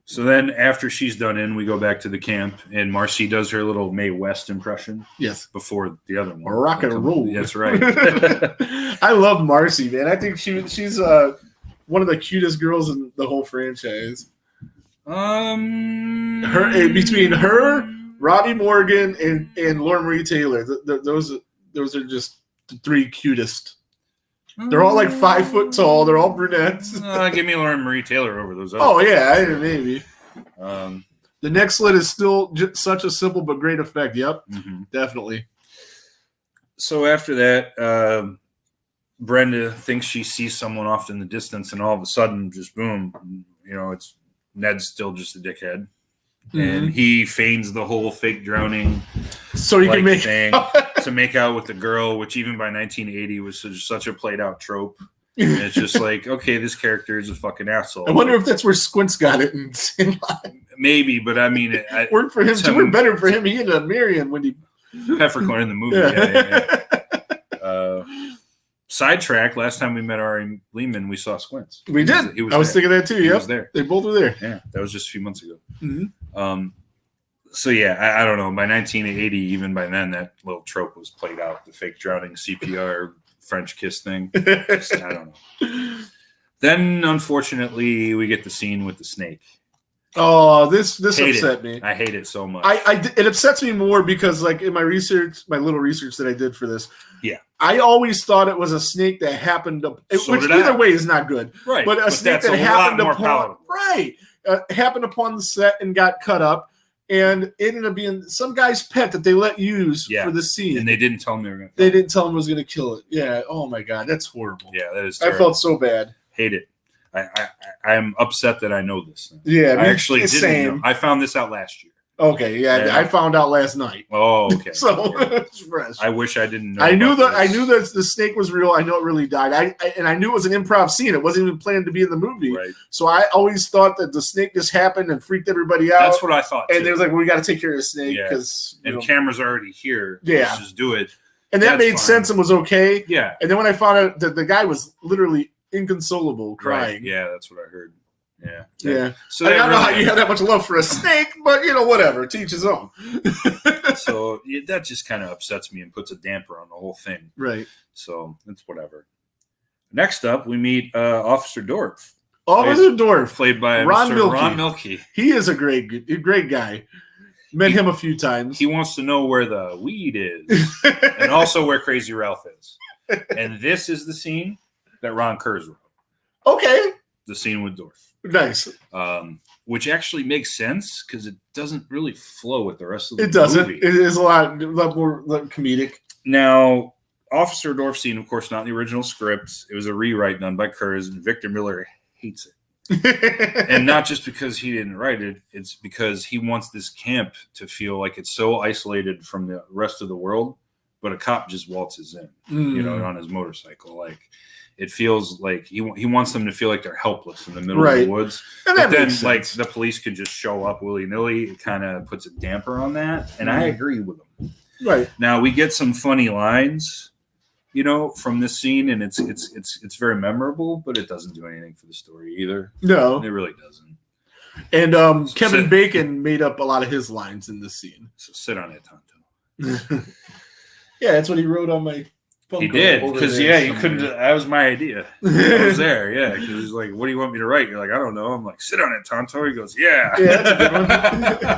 Speaker 4: So then, after she's done in, we go back to the camp, and Marcy does her little Mae West impression
Speaker 3: Yes.
Speaker 4: before the other one.
Speaker 3: Rock and roll.
Speaker 4: That's right.
Speaker 3: I love Marcy, man. I think she's one of the cutest girls in the whole franchise. Between her, Robbie Morgan, and Lauren Marie Taylor, those are just the 3 cutest. They're all like 5 foot tall. They're all brunettes.
Speaker 4: Give me Lauren Marie Taylor over those.
Speaker 3: Oh yeah, maybe.
Speaker 4: Um,
Speaker 3: The next slit is still such a simple but great effect. Yep,
Speaker 4: mhm.
Speaker 3: definitely.
Speaker 4: So after that, Brenda thinks she sees someone off in the distance, and all of a sudden, just boom, it's Ned's still just a dickhead. And he feigns the whole fake drowning
Speaker 3: So you can make
Speaker 4: thing to make out with the girl, which even by 1980 was such a played out trope. And it's just like, okay, this character is a fucking asshole.
Speaker 3: I wonder if that's where Squints got it in line.
Speaker 4: Maybe, but I mean, it
Speaker 3: Worked for him too, and better for him. He ended up marrying Wendy
Speaker 4: Peppercorn in the movie. Yeah. Sidetrack. Last time we met Ari Lehman, we saw Squints.
Speaker 3: We did.
Speaker 4: He was
Speaker 3: I was
Speaker 4: there.
Speaker 3: thinking that too.
Speaker 4: He
Speaker 3: Yep.
Speaker 4: was there.
Speaker 3: They both were there.
Speaker 4: Yeah, that was just a few months ago.
Speaker 3: Mhm.
Speaker 4: So yeah, I don't know. By 1980, even by then, that little trope was played out. The fake drowning CPR French kiss thing. Just, I don't know. Then, unfortunately, we get the scene with the snake.
Speaker 3: Oh, this
Speaker 4: Hate
Speaker 3: upset me.
Speaker 4: I hate it so much.
Speaker 3: It upsets me more because, like, in my research, my little research that I did for this,
Speaker 4: Yeah.
Speaker 3: I always thought it was a snake that happened to,
Speaker 4: So
Speaker 3: which
Speaker 4: did
Speaker 3: either
Speaker 4: I.
Speaker 3: way is not good.
Speaker 4: Right,
Speaker 3: But a snake
Speaker 4: that's
Speaker 3: that
Speaker 4: a
Speaker 3: happened
Speaker 4: lot more
Speaker 3: upon,
Speaker 4: palatable.
Speaker 3: right, happened upon the set and got cut up, and it ended up being some guy's pet that they let use
Speaker 4: Yeah.
Speaker 3: for the scene.
Speaker 4: And they didn't tell me they were going to.
Speaker 3: They didn't tell him it was going to kill it. Yeah. Oh my God, that's horrible.
Speaker 4: Yeah, that is
Speaker 3: I
Speaker 4: terrible.
Speaker 3: felt so bad.
Speaker 4: Hate it. I'm upset that I know this.
Speaker 3: Yeah,
Speaker 4: I actually
Speaker 3: it's
Speaker 4: didn't
Speaker 3: same.
Speaker 4: know. I found this out last year.
Speaker 3: Okay, yeah, I found out last night,
Speaker 4: Oh, okay.
Speaker 3: so
Speaker 4: Yeah.
Speaker 3: it's fresh.
Speaker 4: I wish I didn't know.
Speaker 3: I knew
Speaker 4: about
Speaker 3: that I
Speaker 4: this.
Speaker 3: knew that the snake was real. I know it really died. And I knew it was an improv scene. It wasn't even planned to be in the movie.
Speaker 4: Right.
Speaker 3: So I always thought that the snake just happened and freaked everybody out.
Speaker 4: That's what I thought.
Speaker 3: and
Speaker 4: too.
Speaker 3: they was like, well, we got to take care of the snake
Speaker 4: Yeah.
Speaker 3: because
Speaker 4: and cameras are already here.
Speaker 3: Yeah.
Speaker 4: Let's just do it.
Speaker 3: and that
Speaker 4: that's
Speaker 3: made
Speaker 4: fine.
Speaker 3: sense and was okay.
Speaker 4: Yeah.
Speaker 3: And then when I found out that the guy was literally inconsolable, crying.
Speaker 4: Right. Yeah, that's what I heard. Yeah.
Speaker 3: Yeah.
Speaker 4: So
Speaker 3: I
Speaker 4: that
Speaker 3: don't know how
Speaker 4: really-
Speaker 3: you have that much love for a snake, but whatever. Teach his own.
Speaker 4: So that just kind of upsets me and puts a damper on the whole thing.
Speaker 3: Right.
Speaker 4: So it's whatever. Next up, we meet Officer Dorf,
Speaker 3: Officer Dorf.
Speaker 4: played by
Speaker 3: Ron
Speaker 4: Mr.
Speaker 3: Milkey.
Speaker 4: Ron Milkey.
Speaker 3: He is a great guy. Met him a few times.
Speaker 4: He wants to know where the weed is and also where Crazy Ralph is. And this is the scene that Ron Kurz wrote.
Speaker 3: Okay.
Speaker 4: The scene with Dorf.
Speaker 3: Nice.
Speaker 4: Which actually makes sense because it doesn't really flow with the rest of the
Speaker 3: It doesn't.
Speaker 4: movie.
Speaker 3: It is a lot more comedic.
Speaker 4: Now, Officer Dorf scene, of course, not in the original script. It was a rewrite done by Kurz, and Victor Miller hates it. And not just because he didn't write it, it's because he wants this camp to feel like it's so isolated from the rest of the world, but a cop just waltzes in, on his motorcycle. Like, it feels like he wants them to feel like they're helpless in the middle of
Speaker 3: Right.
Speaker 4: the woods.
Speaker 3: And
Speaker 4: But
Speaker 3: that
Speaker 4: then,
Speaker 3: makes
Speaker 4: like,
Speaker 3: sense.
Speaker 4: the police can just show up willy-nilly. It kind of puts a damper on that, and I agree with him.
Speaker 3: Right.
Speaker 4: Now, we get some funny lines, from this scene, and it's very memorable, but it doesn't do anything for the story either.
Speaker 3: No.
Speaker 4: It really doesn't.
Speaker 3: And Kevin
Speaker 4: sit-
Speaker 3: Bacon made up a lot of his lines in this scene.
Speaker 4: So sit on it, Tonto.
Speaker 3: Yeah, that's what he wrote on my phone.
Speaker 4: He did, because, you couldn't. That was my idea. I was there, yeah. Because he's like, what do you want me to write? You're like, I don't know. I'm like, sit on it, Tonto. He goes, yeah.
Speaker 3: Yeah, that's a good one.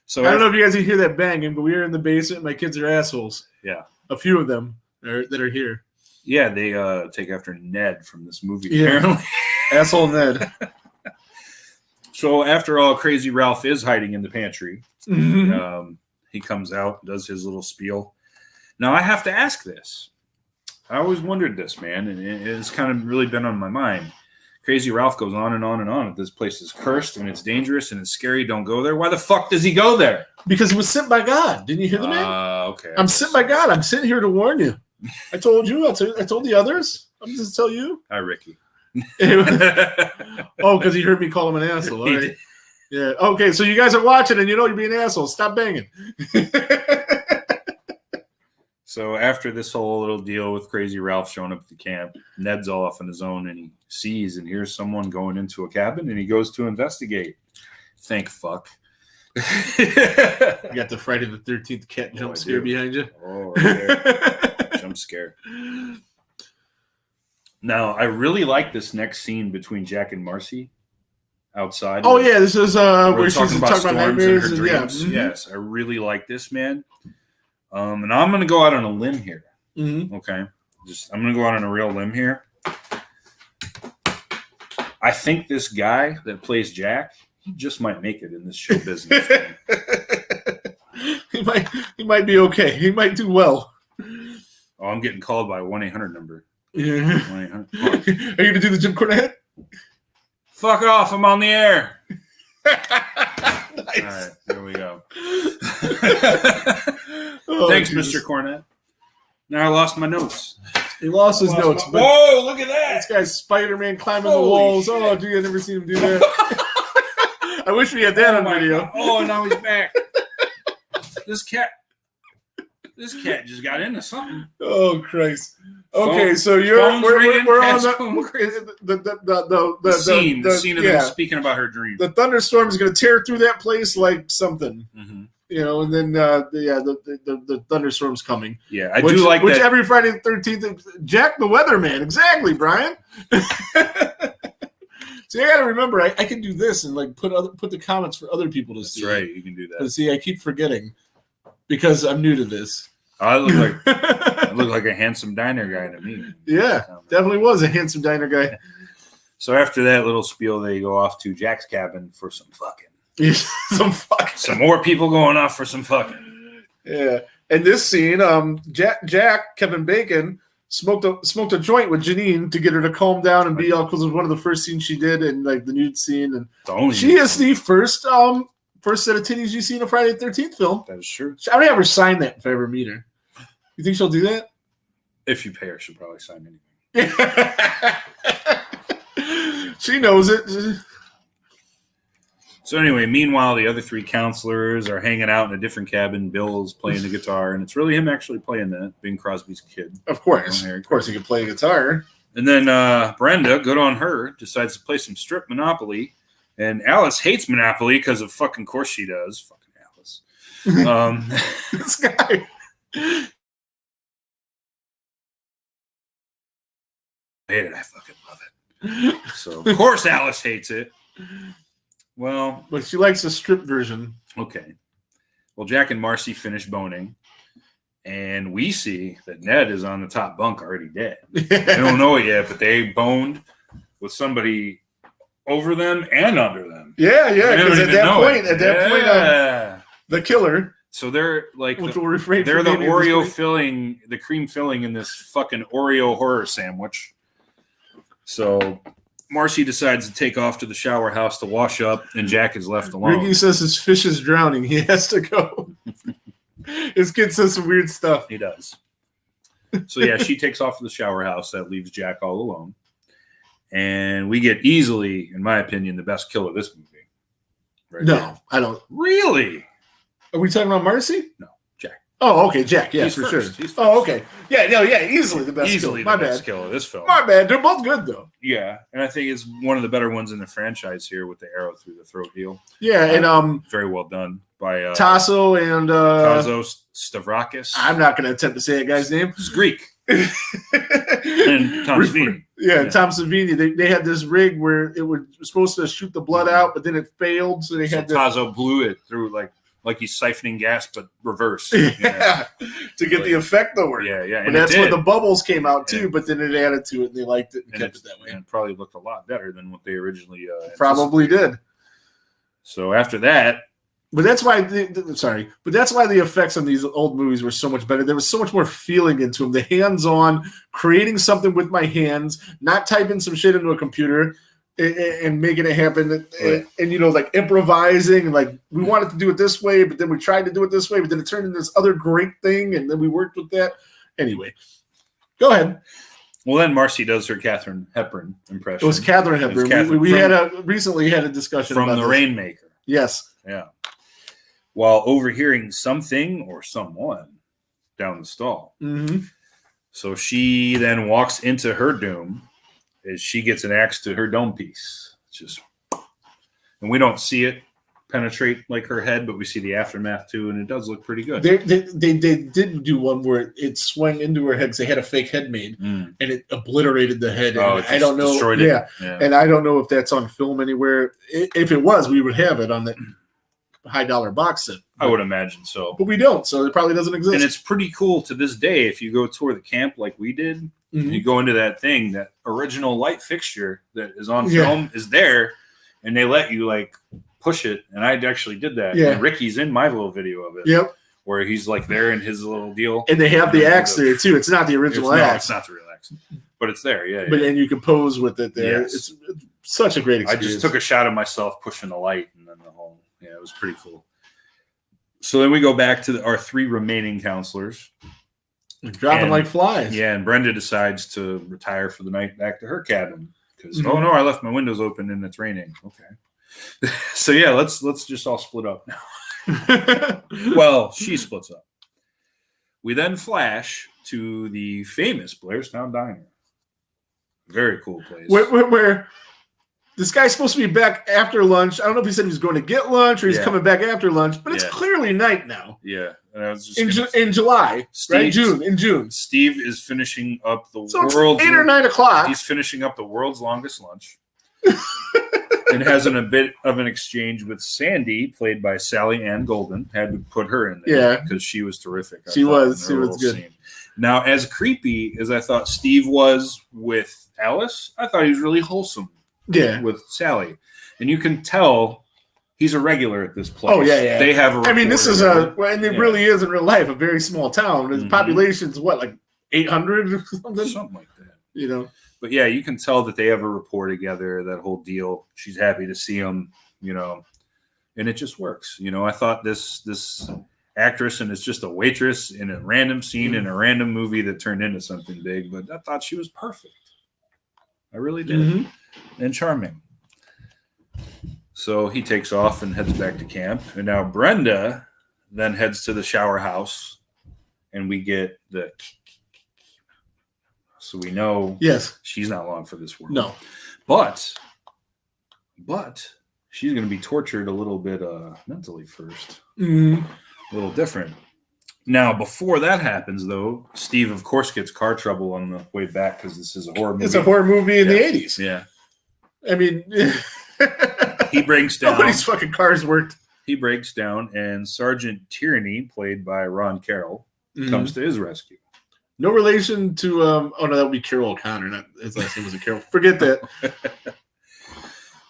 Speaker 4: So
Speaker 3: I don't know if you guys can hear that banging, but we are in the basement. My kids are assholes.
Speaker 4: Yeah.
Speaker 3: A few of them that are here.
Speaker 4: Yeah, they take after Ned from this movie,
Speaker 3: Yeah.
Speaker 4: apparently.
Speaker 3: Asshole Ned.
Speaker 4: So after all, Crazy Ralph is hiding in the pantry.
Speaker 3: Mhm.
Speaker 4: He comes out, does his little spiel. Now, I have to ask this. I always wondered this, man, and it's kind of really been on my mind. Crazy Ralph goes on and on and on. This place is cursed, and it's dangerous, and it's scary. Don't go there. Why the fuck does he go there?
Speaker 3: Because he was sent by God. Didn't you hear the man?
Speaker 4: Okay.
Speaker 3: I'm sent by God. I'm sitting here to warn you. I told you. I told the others. I'm just tell you.
Speaker 4: Hi, Ricky.
Speaker 3: Oh, because he heard me call him an asshole. All
Speaker 4: He
Speaker 3: right.
Speaker 4: did.
Speaker 3: Yeah. Okay. So you guys are watching, and you're being assholes. Stop banging.
Speaker 4: So after this whole little deal with Crazy Ralph showing up at the camp, Ned's all off on his own, and he sees and hears someone going into a cabin, and he goes to investigate. Thank fuck.
Speaker 3: You got the Friday the 13th cat
Speaker 4: Oh,
Speaker 3: jump
Speaker 4: I
Speaker 3: scare
Speaker 4: do.
Speaker 3: behind you.
Speaker 4: Oh, right there. Jump scare. Now, I really like this next scene between Jack and Marcy outside.
Speaker 3: Oh yeah, this is
Speaker 4: We're
Speaker 3: where she's talking about
Speaker 4: storms
Speaker 3: nightmares
Speaker 4: and her
Speaker 3: and yeah.
Speaker 4: dreams.
Speaker 3: Mhm.
Speaker 4: Yes, I really like this, man. And I'm going to go out on a limb here.
Speaker 3: Mhm.
Speaker 4: Okay. I'm going to go out on a real limb here. I think this guy that plays Jack, he just might make it in this show business. man.
Speaker 3: he might be okay. He might do well.
Speaker 4: Oh, I'm getting called by 1-800 number.
Speaker 3: Yeah.
Speaker 4: 1-800.
Speaker 3: Are you gonna do the Jim Cornette?
Speaker 4: Fuck off! I'm on the air.
Speaker 3: Nice.
Speaker 4: All right, here we go.
Speaker 3: Oh,
Speaker 4: Thanks,
Speaker 3: Jesus.
Speaker 4: Mr. Cornette. Now I lost my notes.
Speaker 3: He lost his notes. But
Speaker 4: Whoa! Look at that.
Speaker 3: this guy's Spider-Man climbing the
Speaker 4: Holy
Speaker 3: walls.
Speaker 4: shit.
Speaker 3: Oh, dude, I never seen him do that. I wish we had that on
Speaker 4: my
Speaker 3: video.
Speaker 4: God. Oh, now he's back. This cat just got into something.
Speaker 3: Oh Christ! Okay,
Speaker 4: Phone-
Speaker 3: so
Speaker 4: phone's ringing,
Speaker 3: we're on
Speaker 4: cat's going crazy.
Speaker 3: the
Speaker 4: scene of them speaking about her dream.
Speaker 3: The thunderstorm is going to tear through that place like something,
Speaker 4: Mm-hmm.
Speaker 3: and then the thunderstorm's coming.
Speaker 4: Yeah, I do like
Speaker 3: which
Speaker 4: that.
Speaker 3: every Friday the 13th, Jack the Weatherman, exactly, Brian. See, I got to remember, I can do this and like put the comments for other people to
Speaker 4: That's
Speaker 3: see.
Speaker 4: right. You can do
Speaker 3: But
Speaker 4: that.
Speaker 3: see, I keep forgetting because I'm new to this.
Speaker 4: I look like a handsome diner guy to me.
Speaker 3: Yeah, definitely was a handsome diner guy.
Speaker 4: So after that little spiel, they go off to Jack's cabin for some fucking. Some more people going off for some fucking.
Speaker 3: Yeah. In this scene, Jack Kevin Bacon smoked a joint with Janine to get her to calm down and be all, because it was one of the first scenes she did, and like the nude scene, and
Speaker 4: The only
Speaker 3: she is the first set of titties you see in a Friday the 13th film.
Speaker 4: That is true.
Speaker 3: I would have her sign that if I ever meet her. You think she'll do that?
Speaker 4: If you pay her, she'll probably sign anything.
Speaker 3: She knows it.
Speaker 4: So anyway, meanwhile, the other three counselors are hanging out in a different cabin. Bill's playing the guitar, and it's really him actually playing that, Bing Crosby's kid.
Speaker 3: Of course, he can play guitar.
Speaker 4: And then Brenda, good on her, decides to play some strip Monopoly. And Alice hates Monopoly because of fucking course she does. Fucking Alice.
Speaker 3: This guy.
Speaker 4: I hate it. I fucking love it. So of course Alice hates it. Well,
Speaker 3: But she likes the strip version.
Speaker 4: okay. Well, Jack and Marcy finish boning, and we see that Ned is on the top bunk already dead. They don't know it yet, but they boned with somebody over them and under them.
Speaker 3: Yeah,
Speaker 4: They don't
Speaker 3: because
Speaker 4: even
Speaker 3: at
Speaker 4: know it.
Speaker 3: that point,
Speaker 4: Yeah.
Speaker 3: the killer,
Speaker 4: So they're like
Speaker 3: which will refrain
Speaker 4: they're
Speaker 3: from
Speaker 4: the
Speaker 3: naming this
Speaker 4: Oreo
Speaker 3: place.
Speaker 4: filling, the cream filling in this fucking Oreo horror sandwich. So Marcy decides to take off to the shower house to wash up, and Jack is left alone.
Speaker 3: Ricky says his fish is drowning. He has to go. His kid says some weird stuff.
Speaker 4: He does. So yeah, she takes off to the shower house. That leaves Jack all alone. And we get easily, in my opinion, the best kill of this movie. Right
Speaker 3: No,
Speaker 4: here.
Speaker 3: I don't.
Speaker 4: Really?
Speaker 3: Are we talking about Marcy?
Speaker 4: No, Jack.
Speaker 3: Oh, okay, Jack. Yeah,
Speaker 4: He's
Speaker 3: for
Speaker 4: first.
Speaker 3: sure.
Speaker 4: He's
Speaker 3: Oh,
Speaker 4: first.
Speaker 3: okay. Yeah, no, yeah, easily the best.
Speaker 4: Easily
Speaker 3: kill. My
Speaker 4: the best
Speaker 3: bad.
Speaker 4: kill of this film.
Speaker 3: My bad. They're both good though.
Speaker 4: Yeah, and I think it's one of the better ones in the franchise here with the arrow through the throat deal.
Speaker 3: Yeah, and
Speaker 4: Very well done by
Speaker 3: Tasso and
Speaker 4: Tazo Stavrakis.
Speaker 3: I'm not going to attempt to say that guy's name.
Speaker 4: It's Greek. And Tom Savini.
Speaker 3: Yeah,
Speaker 4: Yeah.
Speaker 3: Tom Savini. They had this rig where it was supposed to shoot the blood out, but then it failed, so they
Speaker 4: So
Speaker 3: had to
Speaker 4: Tazo blew it through like he's siphoning gas, but reverse.
Speaker 3: yeah, to get the effect to work.
Speaker 4: Yeah, yeah.
Speaker 3: But
Speaker 4: And
Speaker 3: that's
Speaker 4: it
Speaker 3: where
Speaker 4: did.
Speaker 3: the bubbles came out too.
Speaker 4: Yeah.
Speaker 3: But then it added to it, and they liked it and
Speaker 4: And
Speaker 3: kept it that way.
Speaker 4: and it probably looked a lot better than what they originally
Speaker 3: Probably did.
Speaker 4: So after that,
Speaker 3: But that's why. But that's why the effects on these old movies were so much better. There was so much more feeling into them. The hands-on, creating something with my hands, not typing some shit into a computer and making it happen,
Speaker 4: Right.
Speaker 3: and like improvising. Like we wanted to do it this way, but then we tried to do it this way, but then it turned into this other great thing, and then we worked with that. Anyway, go ahead.
Speaker 4: well, then Marcy does her Katharine Hepburn impression.
Speaker 3: It was Katharine
Speaker 4: It was
Speaker 3: Hepburn.
Speaker 4: Katharine
Speaker 3: We
Speaker 4: from-
Speaker 3: recently had a discussion
Speaker 4: from
Speaker 3: about
Speaker 4: The
Speaker 3: this.
Speaker 4: Rainmaker.
Speaker 3: Yes.
Speaker 4: Yeah. While overhearing something or someone down the stall.
Speaker 3: Mm-hmm.
Speaker 4: So she then walks into her doom as she gets an axe to her dome piece. It's just, and we don't see it penetrate like her head, but we see the aftermath too, and it does look pretty good.
Speaker 3: They did do one where it swung into her head because they had a fake head made,
Speaker 4: Mm.
Speaker 3: and it obliterated the head.
Speaker 4: Oh,
Speaker 3: And
Speaker 4: it
Speaker 3: I don't know.
Speaker 4: destroyed it.
Speaker 3: Yeah,
Speaker 4: Yeah.
Speaker 3: and I don't know if that's on film anywhere. If it was, we would have it on the high dollar box set.
Speaker 4: I would imagine so.
Speaker 3: but we don't, so it probably doesn't exist.
Speaker 4: And it's pretty cool to this day if you go tour the camp like we did.
Speaker 3: Mhm.
Speaker 4: You go into that thing, that original light fixture that is on
Speaker 3: Yeah.
Speaker 4: film is there, and they let you like push it. And I actually did that.
Speaker 3: Yeah.
Speaker 4: And Ricky's in my little video of it.
Speaker 3: Yep.
Speaker 4: where he's like there in his little deal.
Speaker 3: And they have the axe there too. It's not the original axe.
Speaker 4: It's not the real axe, but it's there. Yeah.
Speaker 3: But and you can pose with it there.
Speaker 4: Yes.
Speaker 3: It's such a great
Speaker 4: I
Speaker 3: experience.
Speaker 4: just took a shot of myself pushing the light, and then the whole it was pretty cool. So then we go back to our 3 remaining counselors.
Speaker 3: dropping
Speaker 4: and-
Speaker 3: like flies.
Speaker 4: Yeah, and Brenda decides to retire for the night back to her cabin because
Speaker 3: Mhm.
Speaker 4: oh no, I left my windows open and it's raining. Okay, so yeah, let's just all split up now. Well, she splits up. We then flash to the famous Blairstown Diner. Very cool place.
Speaker 3: where this guy's supposed to be back after lunch. I don't know if he said he was going to get lunch or he's
Speaker 4: Yeah.
Speaker 3: coming back after lunch, but it's
Speaker 4: Yeah.
Speaker 3: clearly night now.
Speaker 4: Yeah, and I was just
Speaker 3: In,
Speaker 4: gonna-
Speaker 3: in July, right?
Speaker 4: Steve-
Speaker 3: In June.
Speaker 4: Steve is finishing up the
Speaker 3: So it's
Speaker 4: world's
Speaker 3: 8 or 9 o'clock.
Speaker 4: He's finishing up the world's longest lunch. And has a bit of an exchange with Sandy, played by Sally Ann Golden. Had to put her in there
Speaker 3: Yeah.
Speaker 4: because she was terrific. I
Speaker 3: She
Speaker 4: thought,
Speaker 3: was.
Speaker 4: in her
Speaker 3: She was
Speaker 4: little
Speaker 3: good.
Speaker 4: Now, as creepy as I thought Steve was with Alice, I thought he was really wholesome
Speaker 3: Yeah.
Speaker 4: with Sally. And you can tell he's a regular at this place.
Speaker 3: Oh, yeah, yeah.
Speaker 4: They have a
Speaker 3: I mean, this is and it
Speaker 4: Yeah.
Speaker 3: really is in real life, a very small town. The
Speaker 4: Mhm.
Speaker 3: population's what, like 800 or something?
Speaker 4: something like that.
Speaker 3: You know?
Speaker 4: But yeah, you can tell that they have a rapport together, that whole deal. She's happy to see him, and it just works. I thought this actress, and it's just a waitress in a random scene in a random movie that turned into something big, but I thought she was perfect. I really did.
Speaker 3: Mhm.
Speaker 4: And charming. So he takes off and heads back to camp. And now Brenda then heads to the shower house, and we get the. So we know
Speaker 3: Yes.
Speaker 4: she's not long for this world.
Speaker 3: No.
Speaker 4: But she's going to be tortured a little bit mentally first.
Speaker 3: Mhm.
Speaker 4: A little different. Now, before that happens, though, Steve, of course, gets car trouble on the way back because this is a horror movie.
Speaker 3: It's a horror movie in the
Speaker 4: Yeah.
Speaker 3: 80s.
Speaker 4: Yeah.
Speaker 3: I mean,
Speaker 4: He breaks down.
Speaker 3: nobody's fucking cars worked.
Speaker 4: He breaks down, and Sergeant Tierney, played by Ron Carroll,
Speaker 3: Mm-hmm.
Speaker 4: comes to his rescue.
Speaker 3: No relation to oh no, that would be Carol O'Connor. Not his last name was Carol. Forget that.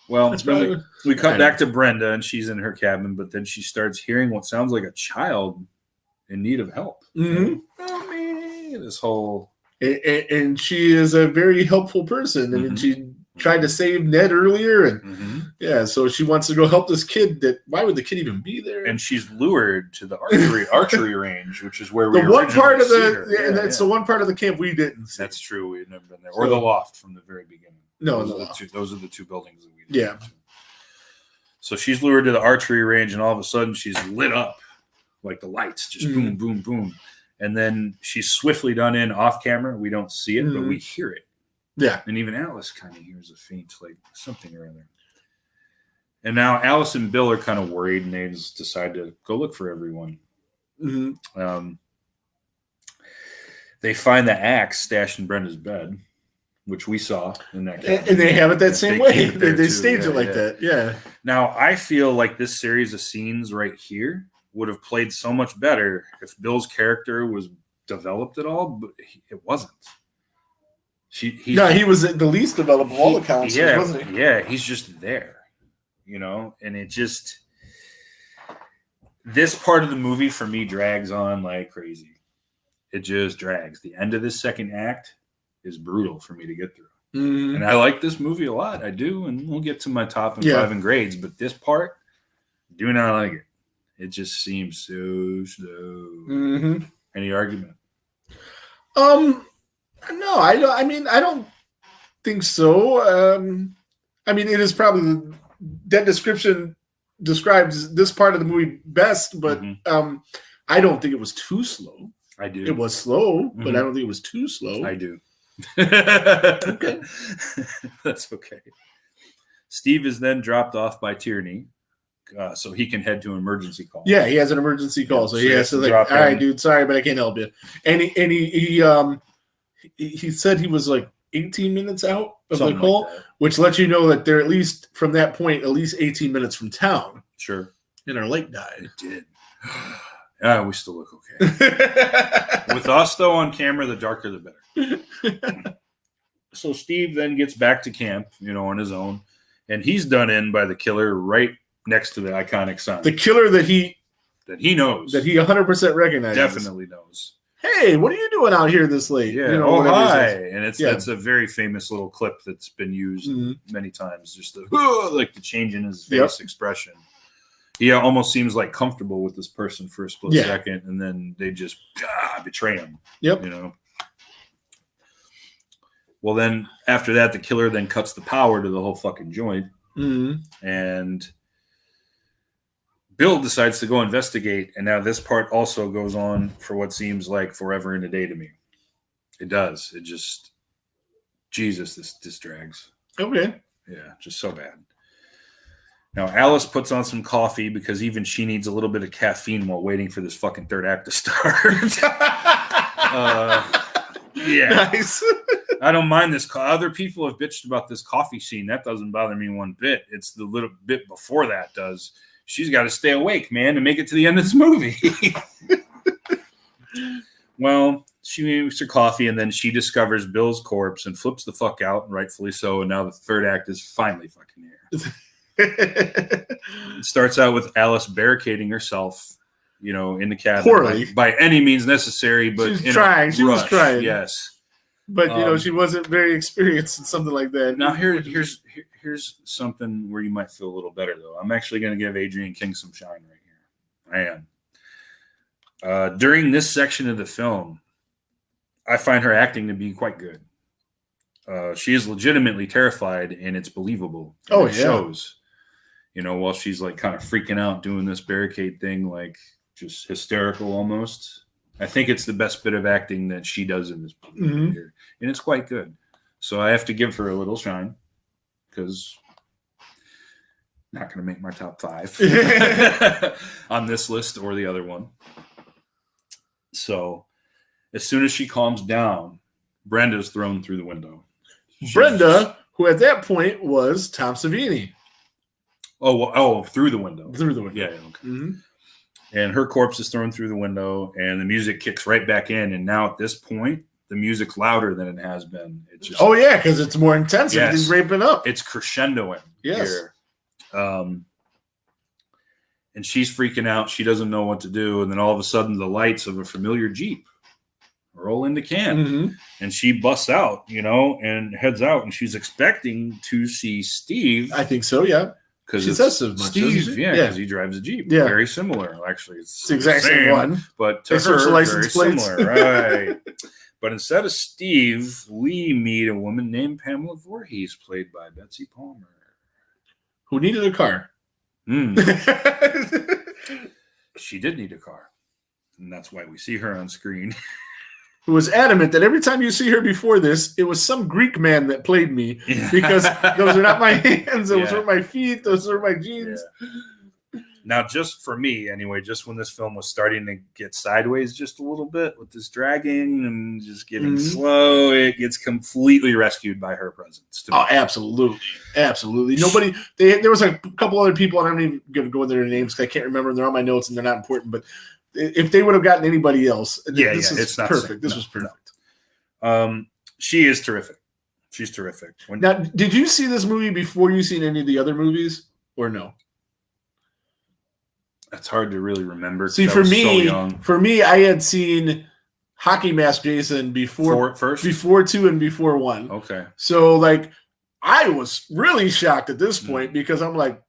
Speaker 4: Well,
Speaker 3: That's
Speaker 4: then
Speaker 3: probably,
Speaker 4: we cut
Speaker 3: I
Speaker 4: back to Brenda, and she's in her cabin, but then she starts hearing what sounds like a child in need of help.
Speaker 3: Mhm.
Speaker 4: Help me! This whole
Speaker 3: and she is a very helpful person. I mean,
Speaker 4: Mhm.
Speaker 3: she tried to save Ned earlier, and yeah, so she wants to go help this kid. That why would the kid even be there?
Speaker 4: and she's lured to the archery range, which is where
Speaker 3: the
Speaker 4: we
Speaker 3: one part of
Speaker 4: originally
Speaker 3: the
Speaker 4: see her.
Speaker 3: and that's the one part of the camp we didn't see.
Speaker 4: That's true. We've never been there, or
Speaker 3: So-
Speaker 4: the loft from the very beginning.
Speaker 3: No,
Speaker 4: those
Speaker 3: the
Speaker 4: are the
Speaker 3: loft.
Speaker 4: two. Those are the two buildings that we.
Speaker 3: Yeah.
Speaker 4: went to. So she's lured to the archery range, and all of a sudden she's lit up, like the lights, just boom, boom, boom, and then she's swiftly done in off camera. We don't see it, but we hear it.
Speaker 3: Yeah,
Speaker 4: And even Alice kind of hears a faint, like something or other. And now Alice and Bill are kind of worried, and they just decide to go look for everyone.
Speaker 3: hmm
Speaker 4: They find the axe stashed in Brenda's bed, which we saw in that.
Speaker 3: and they have it that same way.
Speaker 4: keep it there
Speaker 3: They
Speaker 4: too.
Speaker 3: stage
Speaker 4: Yeah,
Speaker 3: it like
Speaker 4: yeah.
Speaker 3: that. Yeah.
Speaker 4: Now, I feel like this series of scenes right here would have played so much better if Bill's character was developed at all, but it wasn't.
Speaker 3: No, he was the least developed of all the counselors,
Speaker 4: yeah,
Speaker 3: wasn't he?
Speaker 4: Yeah, he's just there, and it just this part of the movie for me drags on like crazy. It just drags. The end of this second act is brutal for me to get through.
Speaker 3: Mhm.
Speaker 4: And I like this movie a lot. I do, and we'll get to my top and
Speaker 3: Yeah.
Speaker 4: 5 and grades, but this part, do not like it. It just seems so slow.
Speaker 3: Mhm.
Speaker 4: Any argument?
Speaker 3: No, I don't. I mean, I don't think so. I mean, it is probably that description describes this part of the movie best, but
Speaker 4: Mhm.
Speaker 3: I don't think it was too slow.
Speaker 4: I do.
Speaker 3: It was slow, but
Speaker 4: Mhm.
Speaker 3: I don't think it was too slow.
Speaker 4: I do.
Speaker 3: Okay.
Speaker 4: That's okay. Steve is then dropped off by Tierney, so he can head to an emergency call.
Speaker 3: Yeah, he has an emergency call, so
Speaker 4: So
Speaker 3: he
Speaker 4: he
Speaker 3: has
Speaker 4: has
Speaker 3: to
Speaker 4: to
Speaker 3: like,
Speaker 4: drop
Speaker 3: all right,
Speaker 4: in.
Speaker 3: dude, sorry, but I can't help you. And he said he was like 18 minutes out of
Speaker 4: Something
Speaker 3: the call,
Speaker 4: like that.
Speaker 3: which lets you know that they're at least from that point at least 18 minutes from town,
Speaker 4: Sure.
Speaker 3: and our lake died.
Speaker 4: It did. We still look okay. With us, though, on camera, the darker the better. So Steve then gets back to camp, on his own, and he's done in by the killer right next to the iconic sign.
Speaker 3: The killer that he
Speaker 4: that he knows.
Speaker 3: that he 100% recognizes.
Speaker 4: definitely knows.
Speaker 3: Hey, what are you doing out here this late?
Speaker 4: Yeah.
Speaker 3: You know,
Speaker 4: Oh,
Speaker 3: whatever he
Speaker 4: hi.
Speaker 3: says.
Speaker 4: And it's
Speaker 3: Yeah.
Speaker 4: that's a very famous little clip that's been used
Speaker 3: Mhm.
Speaker 4: many times. Just the like the change in his face
Speaker 3: Yep.
Speaker 4: expression. He almost seems like comfortable with this person for a split
Speaker 3: Yeah.
Speaker 4: second, and then they just betray him.
Speaker 3: Yep.
Speaker 4: You know. Well, then after that, the killer then cuts the power to the whole fucking joint,
Speaker 3: Mhm.
Speaker 4: and Bill decides to go investigate. And now this part also goes on for what seems like forever and a day to me. It does. It just, Jesus, this drags.
Speaker 3: Okay.
Speaker 4: Yeah, just so bad. Now, Alice puts on some coffee because even she needs a little bit of caffeine while waiting for this fucking third act to start. Yeah.
Speaker 3: Nice.
Speaker 4: I don't mind this. Other people have bitched about this coffee scene. That doesn't bother me one bit. It's the little bit before that does. She's got to stay awake, man, to make it to the end of this movie. Well, she makes her coffee, and then she discovers Bill's corpse and flips the fuck out, and rightfully so. And now the third act is finally fucking here. It starts out with Alice barricading herself, in the cabin.
Speaker 3: Poorly.
Speaker 4: By any means necessary, but
Speaker 3: She's
Speaker 4: in a
Speaker 3: trying. She was
Speaker 4: rush.
Speaker 3: trying.
Speaker 4: Yes.
Speaker 3: But
Speaker 4: Um,
Speaker 3: she wasn't very experienced in something like that.
Speaker 4: Now here's something where you might feel a little better though. I'm actually going to give Adrienne King some shine right here. I am. During this section of the film, I find her acting to be quite good. She is legitimately terrified, and it's believable. And
Speaker 3: Oh,
Speaker 4: it
Speaker 3: yeah.
Speaker 4: shows. While she's like kind of freaking out doing this barricade thing, like just hysterical almost. I think it's the best bit of acting that she does in this movie
Speaker 3: Mhm.
Speaker 4: here, and it's quite good. So I have to give her a little shine because not going to make my top 5 on this list or the other one. So as soon as she calms down, Brenda's thrown through the window.
Speaker 3: Brenda, who at that point was Tom Savini,
Speaker 4: Through the window.
Speaker 3: through the window.
Speaker 4: Yeah, okay.
Speaker 3: Mhm.
Speaker 4: And her corpse is thrown through the window, and the music kicks right back in. And now at this point, the music's louder than it has been. It's just,
Speaker 3: Oh yeah, because it's more intense.
Speaker 4: Yes.
Speaker 3: He's raping up.
Speaker 4: it's crescendoing
Speaker 3: Yes.
Speaker 4: here. And she's freaking out. She doesn't know what to do. And then all of a sudden, the lights of a familiar Jeep roll into camp.
Speaker 3: Mhm.
Speaker 4: And she busts out, and heads out. And she's expecting to see Steve.
Speaker 3: I think so. Yeah,
Speaker 4: Because
Speaker 3: she says so much,
Speaker 4: Steve,
Speaker 3: doesn't she?
Speaker 4: yeah,
Speaker 3: Yeah.
Speaker 4: because he drives a Jeep.
Speaker 3: Yeah.
Speaker 4: Very similar, actually.
Speaker 3: it's the exact same one.
Speaker 4: But to
Speaker 3: They switch the
Speaker 4: her,
Speaker 3: license
Speaker 4: very
Speaker 3: plates.
Speaker 4: similar, right? But instead of Steve, we meet a woman named Pamela Voorhees, played by Betsy Palmer.
Speaker 3: Who needed a car?
Speaker 4: Hmm. She did need a car, and that's why we see her on screen.
Speaker 3: Who was adamant that every time you see her before this, it was some Greek man that played me because those are not my hands, those
Speaker 4: Yeah.
Speaker 3: are my feet, those are my jeans.
Speaker 4: Now, just for me, anyway, just when this film was starting to get sideways just a little bit with this dragging and just getting
Speaker 3: Mhm.
Speaker 4: slow, it gets completely rescued by her presence. To me.
Speaker 3: Oh, absolutely, absolutely. Nobody. There was a couple other people, and I'm not even going to go into their names because I can't remember. They're on my notes, and they're not important. But if they would have gotten anybody else, this is
Speaker 4: it's not
Speaker 3: perfect.
Speaker 4: saying-
Speaker 3: This
Speaker 4: no,
Speaker 3: was perfect.
Speaker 4: She is terrific. She's terrific.
Speaker 3: Now, did you see this movie before you seen any of the other movies, or no?
Speaker 4: It's hard to really remember. 'cause
Speaker 3: See,
Speaker 4: I
Speaker 3: for
Speaker 4: was so
Speaker 3: me,
Speaker 4: young.
Speaker 3: I had seen Hockey Mask Jason before
Speaker 4: First,
Speaker 3: 2 and before 1.
Speaker 4: okay.
Speaker 3: So, like, I was really shocked at this
Speaker 4: Hmm.
Speaker 3: point because I'm like,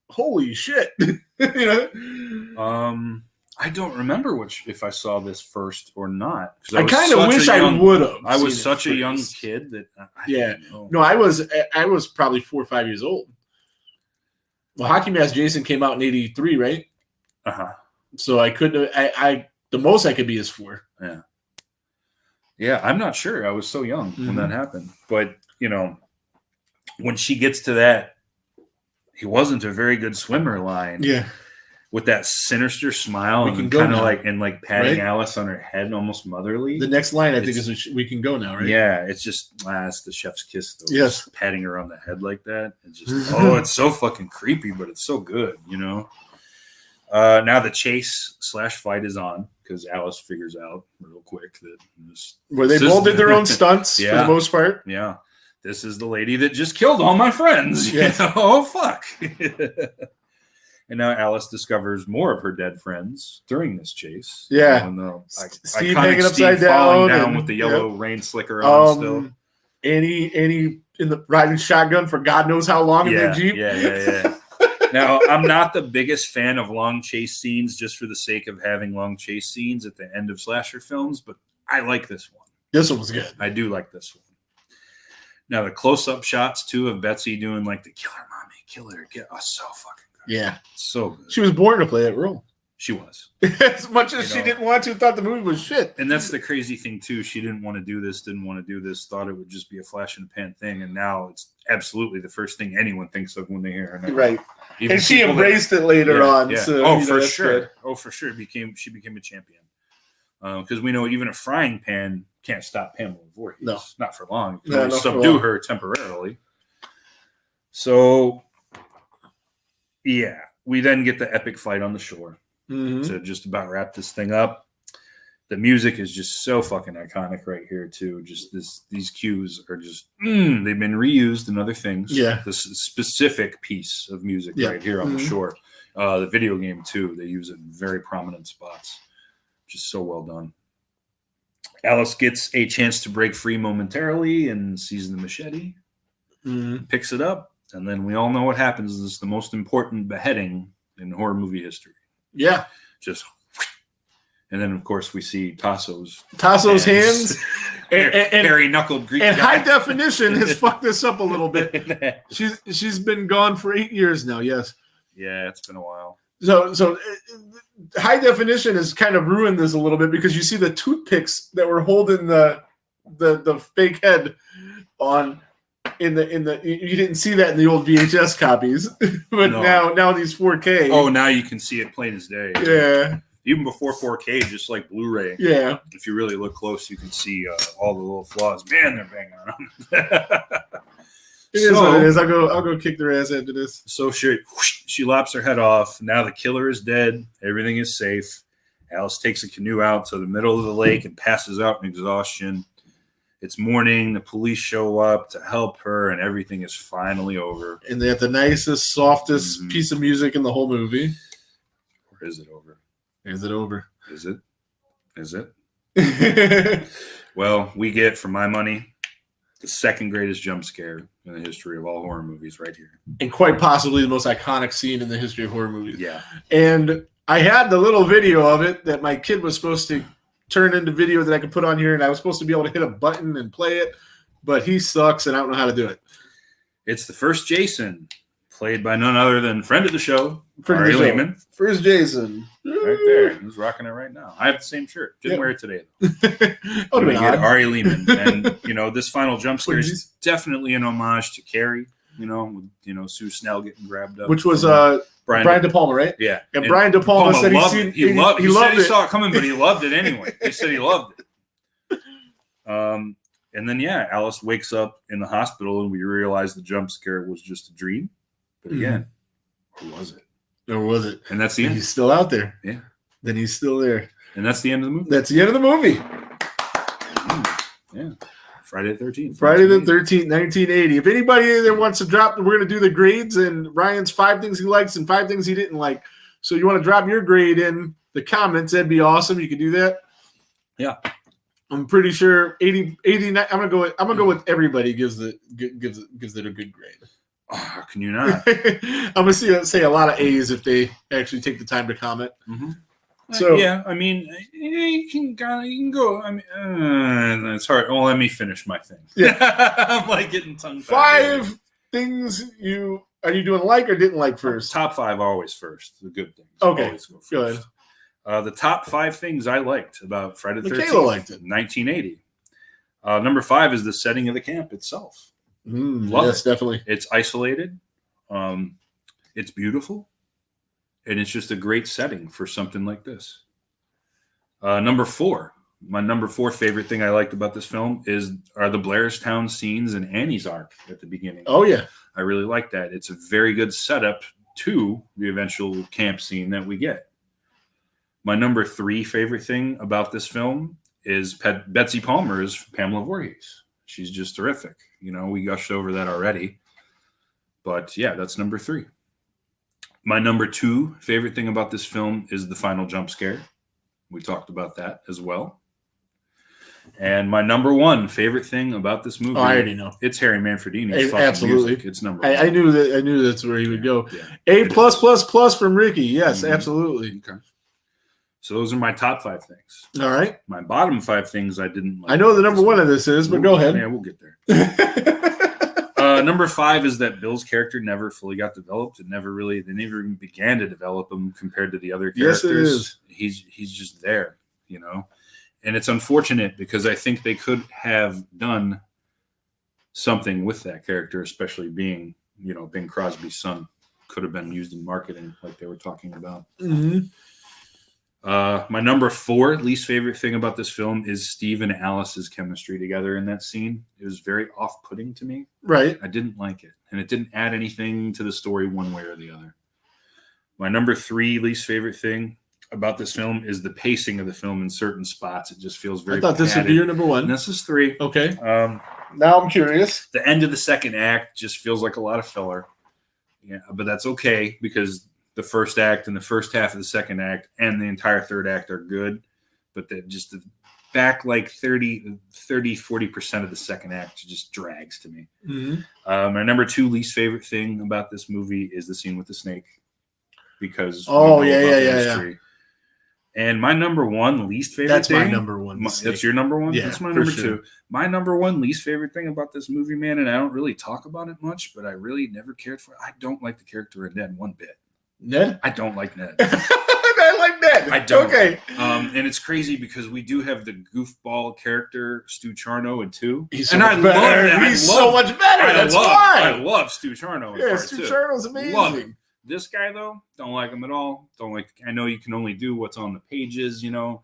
Speaker 3: holy shit.
Speaker 4: I don't remember if I saw this first or not. 'cause
Speaker 3: I
Speaker 4: was
Speaker 3: kind of
Speaker 4: such
Speaker 3: wish
Speaker 4: a
Speaker 3: I
Speaker 4: young-
Speaker 3: would have.
Speaker 4: I was such a young kid that I
Speaker 3: Yeah.
Speaker 4: didn't know.
Speaker 3: No, I was probably 4 or 5 years old. Well, Hockey Mask Jason came out in 83, right?
Speaker 4: Uh-huh.
Speaker 3: So I couldn't. The most I could be is 4.
Speaker 4: Yeah, I'm not sure. I was so young when
Speaker 3: Mhm.
Speaker 4: that happened. But, when she gets to that, he wasn't a very good swimmer line.
Speaker 3: Yeah.
Speaker 4: With that sinister smile
Speaker 3: We can
Speaker 4: and
Speaker 3: go
Speaker 4: kind of
Speaker 3: now.
Speaker 4: like patting
Speaker 3: Right?
Speaker 4: Alice on her head, almost motherly.
Speaker 3: The next line I think
Speaker 4: It's-
Speaker 3: is we can go now, right?
Speaker 4: Yeah, it's just it's the chef's kiss though.
Speaker 3: Yes.
Speaker 4: Just patting her on the head like that. It's just it's so fucking creepy, but it's so good, Now the chase / fight is on because Alice figures out real quick that
Speaker 3: Where they
Speaker 4: this
Speaker 3: both
Speaker 4: is-
Speaker 3: did their own stunts for
Speaker 4: Yeah.
Speaker 3: the most part.
Speaker 4: yeah, this is the lady that just killed all my friends.
Speaker 3: Yes.
Speaker 4: Oh fuck. And now Alice discovers more of her dead friends during this chase.
Speaker 3: Yeah.
Speaker 4: And the
Speaker 3: Steve
Speaker 4: iconic
Speaker 3: hanging
Speaker 4: Steve
Speaker 3: upside
Speaker 4: falling
Speaker 3: down
Speaker 4: down
Speaker 3: and-
Speaker 4: with the yellow rain slicker on still.
Speaker 3: Annie in the riding shotgun for God knows how long in
Speaker 4: Yeah,
Speaker 3: the Jeep.
Speaker 4: yeah. Now, I'm not the biggest fan of long chase scenes just for the sake of having long chase scenes at the end of slasher films, but I like this one.
Speaker 3: This one was good.
Speaker 4: I do like this one. Now, the close-up shots, too, of Betsy doing like the killer mommy, killer, so fucking good.
Speaker 3: Yeah.
Speaker 4: So good.
Speaker 3: She was born to play that role.
Speaker 4: She was.
Speaker 3: As much as
Speaker 4: You
Speaker 3: she
Speaker 4: know.
Speaker 3: didn't want to, thought the movie was shit.
Speaker 4: And that's the crazy thing, too. She didn't want to do this, thought it would just be a flash in the pan thing. And now it's absolutely the first thing anyone thinks of when they hear her name.
Speaker 3: Right.
Speaker 4: Even
Speaker 3: And she
Speaker 4: people that-
Speaker 3: embraced it later
Speaker 4: Yeah,
Speaker 3: on.
Speaker 4: yeah.
Speaker 3: So,
Speaker 4: Oh,
Speaker 3: you know,
Speaker 4: for
Speaker 3: that's
Speaker 4: sure.
Speaker 3: good.
Speaker 4: Oh, for sure. She became a champion. Because we know even a frying pan can't stop Pamela Voorhees.
Speaker 3: No.
Speaker 4: Not for long. It can
Speaker 3: No,
Speaker 4: only
Speaker 3: not for
Speaker 4: subdue
Speaker 3: long.
Speaker 4: her temporarily. So, yeah. We then get the epic fight on the shore
Speaker 3: Mhm.
Speaker 4: to just about wrap this thing up. The music is just so fucking iconic right here, too. Just these cues are just, they've been reused in other things.
Speaker 3: Yeah.
Speaker 4: This specific piece of music
Speaker 3: Yeah.
Speaker 4: right here on the
Speaker 3: Mhm.
Speaker 4: shore. The video game, too, they use it in very prominent spots. Just so well done. Alice gets a chance to break free momentarily and sees the machete,
Speaker 3: Mhm.
Speaker 4: picks it up, and then we all know what happens. It's the most important beheading in horror movie history.
Speaker 3: Yeah.
Speaker 4: Just, and then of course we see Tasso's
Speaker 3: Hands. And
Speaker 4: hairy knuckled Greek
Speaker 3: and
Speaker 4: guy.
Speaker 3: high definition has fucked this up a little bit. She's been gone for 8 years now. Yes.
Speaker 4: Yeah, it's been a while.
Speaker 3: So high definition has kind of ruined this a little bit because you see the toothpicks that were holding the fake head on in the you didn't see that in the old VHS copies, but
Speaker 4: No.
Speaker 3: now these 4K.
Speaker 4: Oh, now you can see it plain as day.
Speaker 3: yeah,
Speaker 4: Even before 4K, just like Blu-ray.
Speaker 3: yeah.
Speaker 4: If you really look close, you can see all the little flaws. Man, they're banging around.
Speaker 3: It is what it is. I'll go kick their ass after this.
Speaker 4: So she lops her head off. Now the killer is dead. Everything is safe. Alice takes a canoe out to the middle of the lake and passes out in exhaustion. It's morning. The police show up to help her, and everything is finally over.
Speaker 3: And they have the nicest, softest
Speaker 4: Mhm.
Speaker 3: piece of music in the whole movie.
Speaker 4: Or is it over?
Speaker 3: Is it over?
Speaker 4: Is it? Is it? Well, we get, for my money, the second greatest jump scare in the history of all horror movies right here.
Speaker 3: And quite possibly the most iconic scene in the history of horror movies.
Speaker 4: Yeah.
Speaker 3: And I had the little video of it that my kid was supposed to turn into video that I could put on here, and I was supposed to be able to hit a button and play it, but he sucks, and I don't know how to do it.
Speaker 4: It's the first Jason, played by none other than friend of the show,
Speaker 3: Friend of
Speaker 4: Ari
Speaker 3: the show.
Speaker 4: Lehman.
Speaker 3: First Jason.
Speaker 4: Right there. He's rocking it right now. I have the same shirt. Didn't
Speaker 3: Yeah.
Speaker 4: wear it today, though.
Speaker 3: Oh,
Speaker 4: We get
Speaker 3: odd.
Speaker 4: Ari Lehman. And, this final jump scare
Speaker 3: Please.
Speaker 4: is definitely an homage to Carrie, with, Sue Snell getting grabbed up.
Speaker 3: Which was
Speaker 4: from
Speaker 3: Brian De Palma, right?
Speaker 4: Yeah.
Speaker 3: And Brian De Palma said
Speaker 4: loved
Speaker 3: he
Speaker 4: it. He loved
Speaker 3: it.
Speaker 4: He saw it coming, but he loved it anyway. He said he loved it. And then, Alice wakes up in the hospital, and we realize the jump scare was just a dream. But again, who was it?
Speaker 3: Or was it?
Speaker 4: And that's the
Speaker 3: And
Speaker 4: end.
Speaker 3: he's still out there.
Speaker 4: Yeah.
Speaker 3: Then he's still there.
Speaker 4: And that's the end of the movie.
Speaker 3: That's the end of the movie.
Speaker 4: Yeah. Friday the 13th.
Speaker 3: Friday the 13th, 1980. If anybody that wants to drop, we're going to do the grades and Ryan's 5 things he likes and 5 things he didn't like. So you want to drop your grade in the comments, that'd be awesome. You can do that.
Speaker 4: Yeah.
Speaker 3: I'm pretty sure 89. I'm going to go with everybody gives it a good grade.
Speaker 4: Oh, how can you not?
Speaker 3: I'm going to say a lot of A's if they actually take the time to comment.
Speaker 4: Mm-hmm.
Speaker 3: So-
Speaker 4: I mean, you can go. I mean, it's hard. Well, let me finish my thing.
Speaker 3: Yeah.
Speaker 4: I'm like getting tongue.
Speaker 3: 5 things are you doing like or didn't like first?
Speaker 4: Top 5 always first. The good things.
Speaker 3: Okay,
Speaker 4: Always go first.
Speaker 3: good.
Speaker 4: The top 5 things I liked about Friday the 13th.
Speaker 3: Michaela liked it.
Speaker 4: 1980. Number 5 is the setting of the camp itself. Love
Speaker 3: Yes, definitely.
Speaker 4: It's isolated. It's beautiful. And it's just a great setting for something like this. Number 4. My number 4 favorite thing I liked about this film are the Blairstown scenes and Annie's arc at the beginning.
Speaker 3: Oh, yeah.
Speaker 4: I really like that. It's a very good setup to the eventual camp scene that we get. My number 3 favorite thing about this film is Betsy Palmer as Pamela Voorhees. She's just terrific. We gushed over that already. But yeah, that's number 3. My number 2 favorite thing about this film is the final jump scare. We talked about that as well. And my number 1 favorite thing about this movie,
Speaker 3: I already know.
Speaker 4: it's Harry Manfredini's fucking
Speaker 3: Absolutely.
Speaker 4: music. It's number 1.
Speaker 3: I knew that. I knew that's where he would go.
Speaker 4: Yeah.
Speaker 3: A
Speaker 4: It
Speaker 3: plus
Speaker 4: is.
Speaker 3: plus plus from Ricky. Yes,
Speaker 4: Mhm.
Speaker 3: absolutely.
Speaker 4: Okay. So those are my top 5 things.
Speaker 3: All right.
Speaker 4: My bottom 5 things I didn't like.
Speaker 3: I know the number one of this is, but go ahead.
Speaker 4: Yeah, we'll get there. Number 5 is that Bill's character never fully got developed. They never even began to develop him compared to the other
Speaker 3: Yes,
Speaker 4: characters.
Speaker 3: it is.
Speaker 4: He's just there, you know. And it's unfortunate because I think they could have done something with that character, especially being, you know, Bing Crosby's son. Could have been used in marketing, like they were talking about.
Speaker 3: Mhm.
Speaker 4: My number 4 least favorite thing about this film is Steve and Alice's chemistry together in that scene. It was very off-putting to me.
Speaker 3: Right.
Speaker 4: I didn't like it, and it didn't add anything to the story one way or the other. My number 3 least favorite thing about this film is the pacing of the film in certain spots. It just feels very
Speaker 3: I thought this would be
Speaker 4: padded.
Speaker 3: your number
Speaker 4: And
Speaker 3: one.
Speaker 4: this is 3.
Speaker 3: Okay.
Speaker 4: Um,
Speaker 3: Now I'm curious.
Speaker 4: the end of the second act just feels like a lot of filler. Yeah, but that's okay because the first act and the first half of the second act and the entire third act are good. But just the back like 40% of the second act just drags to me.
Speaker 3: Mhm.
Speaker 4: My number 2 least favorite thing about this movie is the scene with the snake. Because
Speaker 3: Oh,
Speaker 4: we know
Speaker 3: yeah,
Speaker 4: about
Speaker 3: yeah,
Speaker 4: the
Speaker 3: yeah,
Speaker 4: history. And my number 1 least favorite
Speaker 3: That's my
Speaker 4: thing.
Speaker 3: number one.
Speaker 4: That's your number 1?
Speaker 3: Yeah,
Speaker 4: That's my
Speaker 3: for
Speaker 4: number
Speaker 3: sure.
Speaker 4: 2. My number 1 least favorite thing about this movie, man, and I don't really talk about it much, but I really never cared for it. I don't like the character of Ned one bit.
Speaker 3: Ned?
Speaker 4: I don't like Ned.
Speaker 3: I like that.
Speaker 4: I don't.
Speaker 3: Okay.
Speaker 4: And it's crazy because we do have the goofball character, Stu Charno, in 2.
Speaker 3: He's so
Speaker 4: and I
Speaker 3: much
Speaker 4: love
Speaker 3: better.
Speaker 4: that.
Speaker 3: He's so much better. That's
Speaker 4: I
Speaker 3: why.
Speaker 4: love Stu Charno in
Speaker 3: Yeah,
Speaker 4: part
Speaker 3: Stu
Speaker 4: 2.
Speaker 3: Charno's
Speaker 4: Love
Speaker 3: amazing.
Speaker 4: him. This guy, though, don't like him at all. Don't like. I know you can only do what's on the pages, you know,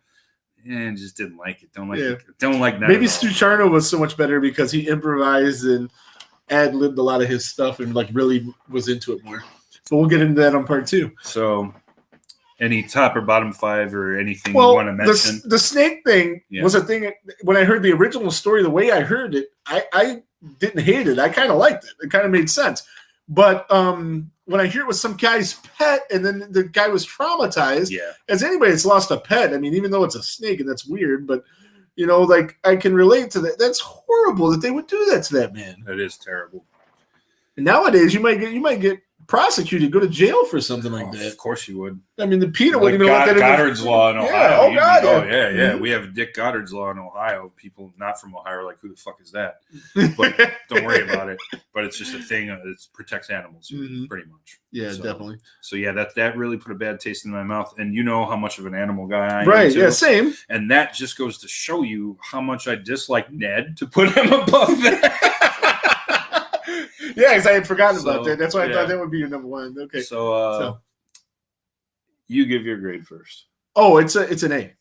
Speaker 4: and just didn't like it. Don't like.
Speaker 3: Yeah.
Speaker 4: Don't like that.
Speaker 3: Maybe
Speaker 4: at all.
Speaker 3: Stu Charno was so much better because he improvised and ad-libbed a lot of his stuff and like really was into it more. So we'll get into that on part 2.
Speaker 4: So, any top or bottom 5 or anything
Speaker 3: Well,
Speaker 4: you want to mention?
Speaker 3: the snake thing
Speaker 4: Yeah.
Speaker 3: was a thing. When I heard the original story, the way I heard it, I didn't hate it. I kind of liked it. It kind of made sense. But when I hear it was some guy's pet and then the guy was traumatized,
Speaker 4: Yeah,
Speaker 3: as anybody that's lost a pet, I mean, even though it's a snake and that's weird, but you know, like I can relate to that. That's horrible that they would do that to that man.
Speaker 4: that is terrible.
Speaker 3: Nowadays, you might get prosecuted, go to jail for something like
Speaker 4: Oh,
Speaker 3: that.
Speaker 4: of course you would.
Speaker 3: I mean, the PETA
Speaker 4: Like
Speaker 3: wouldn't even let that in the-
Speaker 4: Goddard's law in Ohio.
Speaker 3: Yeah, oh
Speaker 4: You-
Speaker 3: God,
Speaker 4: oh,
Speaker 3: yeah.
Speaker 4: yeah, yeah.
Speaker 3: Mhm.
Speaker 4: We have Dick Goddard's law in Ohio. People not from Ohio are like, who the fuck is that? But don't worry about it. But it's just a thing. It protects animals,
Speaker 3: Mhm.
Speaker 4: pretty much.
Speaker 3: Yeah,
Speaker 4: So-
Speaker 3: definitely.
Speaker 4: So yeah, that really put a bad taste in my mouth. And you know how much of an animal guy I am.
Speaker 3: Right?
Speaker 4: too.
Speaker 3: Yeah, same.
Speaker 4: And that just goes to show you how much I dislike Ned to put him above that.
Speaker 3: Yeah, because I had forgotten
Speaker 4: So,
Speaker 3: about that. That's why I
Speaker 4: yeah.
Speaker 3: thought that would be your number one. Okay.
Speaker 4: So, you give your grade first.
Speaker 3: Oh, it's an A.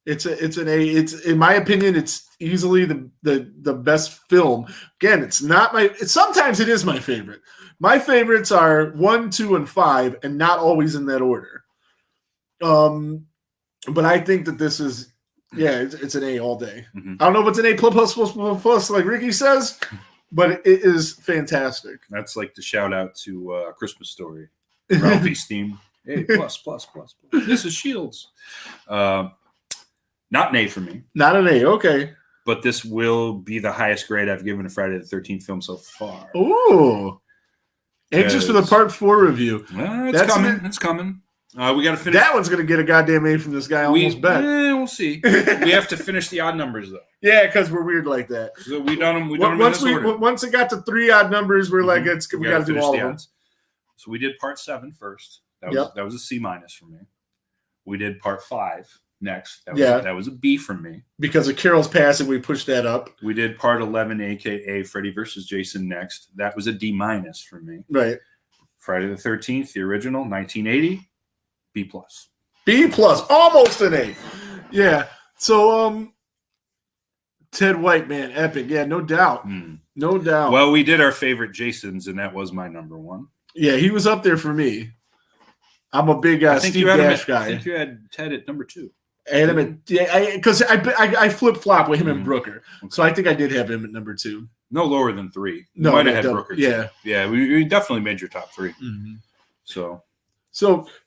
Speaker 3: It's an A. It's in my opinion, it's easily the best film. Again, it's not sometimes it is my favorite. My favorites are 1, 2, and 5, and not always in that order. But I think that this is it's an A all day.
Speaker 4: Mhm.
Speaker 3: I don't know if it's an A plus like Ricky says, but it is fantastic.
Speaker 4: That's like the shout out to Christmas Story. Ralphie's theme. Hey, plus. This is Shields. Not an A for me,
Speaker 3: Not an A. Okay.
Speaker 4: but this will be the highest grade I've given a Friday the 13th film so far.
Speaker 3: Ooh. Anxious for the
Speaker 4: Yes.
Speaker 3: part 4 review.
Speaker 4: Well, it's
Speaker 3: That's
Speaker 4: coming.
Speaker 3: an-
Speaker 4: It's coming. We got to finish.
Speaker 3: That one's gonna get a goddamn A from this guy. I almost bet.
Speaker 4: We'll see. We have to finish the odd numbers though.
Speaker 3: Yeah, because we're weird like that.
Speaker 4: So we done them. We done them in
Speaker 3: Once
Speaker 4: this order.
Speaker 3: once it got to 3 odd numbers, we're like,
Speaker 4: Mhm.
Speaker 3: we got to do
Speaker 4: finish
Speaker 3: all
Speaker 4: the
Speaker 3: of them.
Speaker 4: odds. So we did part 7 first. That
Speaker 3: Yep.
Speaker 4: was a C- for me. We did part 5 next.
Speaker 3: Yeah.
Speaker 4: That was a B from me.
Speaker 3: Because of Carol's passing, we pushed that up.
Speaker 4: We did part 11, aka Freddy versus Jason next. That was a D- for me.
Speaker 3: Right.
Speaker 4: Friday the 13th, the original, 1980, B+.
Speaker 3: B plus, almost an A. Yeah. So Ted White, man, epic. Yeah, no doubt.
Speaker 4: Hmm.
Speaker 3: No doubt.
Speaker 4: Well, we did our favorite Jasons, and that was my number 1.
Speaker 3: yeah, he was up there for me. I'm a big
Speaker 4: I think
Speaker 3: Steve
Speaker 4: you had him
Speaker 3: Dash
Speaker 4: at,
Speaker 3: guy.
Speaker 4: I think you had Ted at number 2.
Speaker 3: And him at, yeah, because I flip flop with him and
Speaker 4: Mhm.
Speaker 3: Brooker, so I think I did have him at number 2.
Speaker 4: No lower than 3. You
Speaker 3: No,
Speaker 4: might
Speaker 3: no,
Speaker 4: have had
Speaker 3: double-
Speaker 4: Brooker.
Speaker 3: yeah.
Speaker 4: Yeah, we definitely made your top 3. So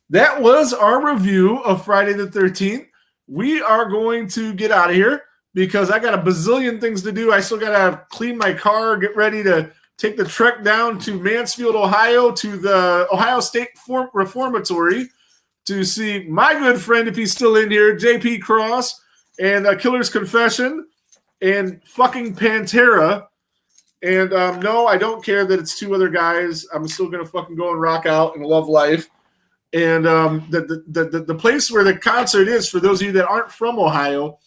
Speaker 3: that was our review of Friday the 13th. We are going to get out of here because I got a bazillion things to do. I still got to clean my car, get ready to take the trek down to Mansfield, Ohio, to the Ohio State Reformatory to see my good friend, if he's still in here, JP Cross, and Killer's Confession, and fucking Pantera. And no, I don't care that it's two other guys. I'm still going to fucking go and rock out and love life. And the place where the concert is, for those of you that aren't from Ohio,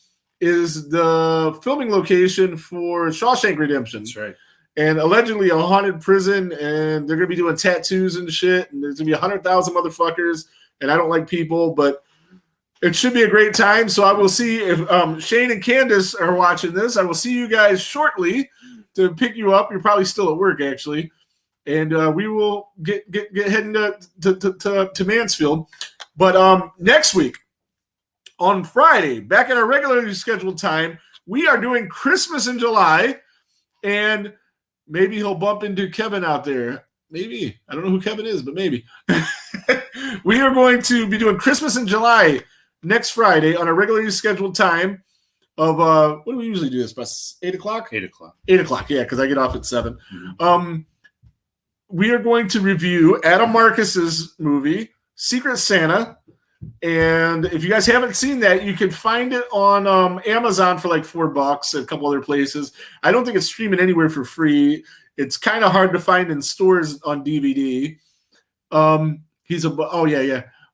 Speaker 3: is the filming location for Shawshank Redemption.
Speaker 4: that's right.
Speaker 3: And allegedly a haunted prison, and they're going to be doing tattoos and shit, and there's going to be 100,000 motherfuckers, and I don't like people, but it should be a great time. So I will see if Shane and Candace are watching this. I will see you guys shortly to pick you up. You're probably still at work, actually. And we will get heading to Mansfield. But next week, on Friday, back at our regularly scheduled time, we are doing Christmas in July, and maybe he'll bump into Kevin out there. Maybe. I don't know who Kevin is, but maybe. We are going to be doing Christmas in July next Friday on a regularly scheduled time of, what do we usually do this? About 8 o'clock?
Speaker 4: 8 o'clock.
Speaker 3: 8 o'clock, yeah, because I get off at 7.
Speaker 4: Mhm.
Speaker 3: We are going to review Adam Marcus's movie, Secret Santa. And if you guys haven't seen that, you can find it on Amazon for like $4, a couple other places. I don't think it's streaming anywhere for free. It's kind of hard to find in stores on DVD.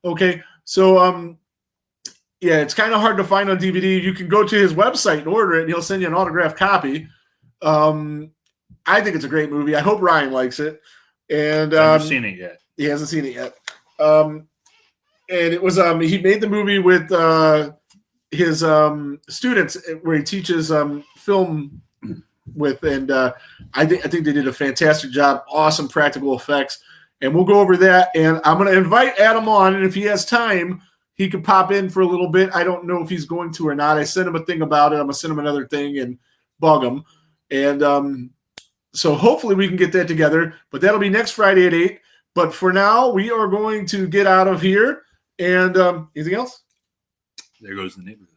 Speaker 3: Okay. So, yeah, it's kind of hard to find on DVD. You can go to his website and order it, and he'll send you an autographed copy. I think it's a great movie. I hope Ryan likes it. And
Speaker 4: I haven't seen it yet.
Speaker 3: he hasn't seen it yet. And it was he made the movie with his students where he teaches film with, and I think they did a fantastic job. Awesome practical effects, and we'll go over that. And I'm going to invite Adam on, and if he has time, he could pop in for a little bit. I don't know if he's going to or not. I sent him a thing about it. I'm going to send him another thing and bug him. And so hopefully we can get that together. But that'll be next Friday at 8. But for now, we are going to get out of here. And anything else?
Speaker 4: There goes the neighborhood.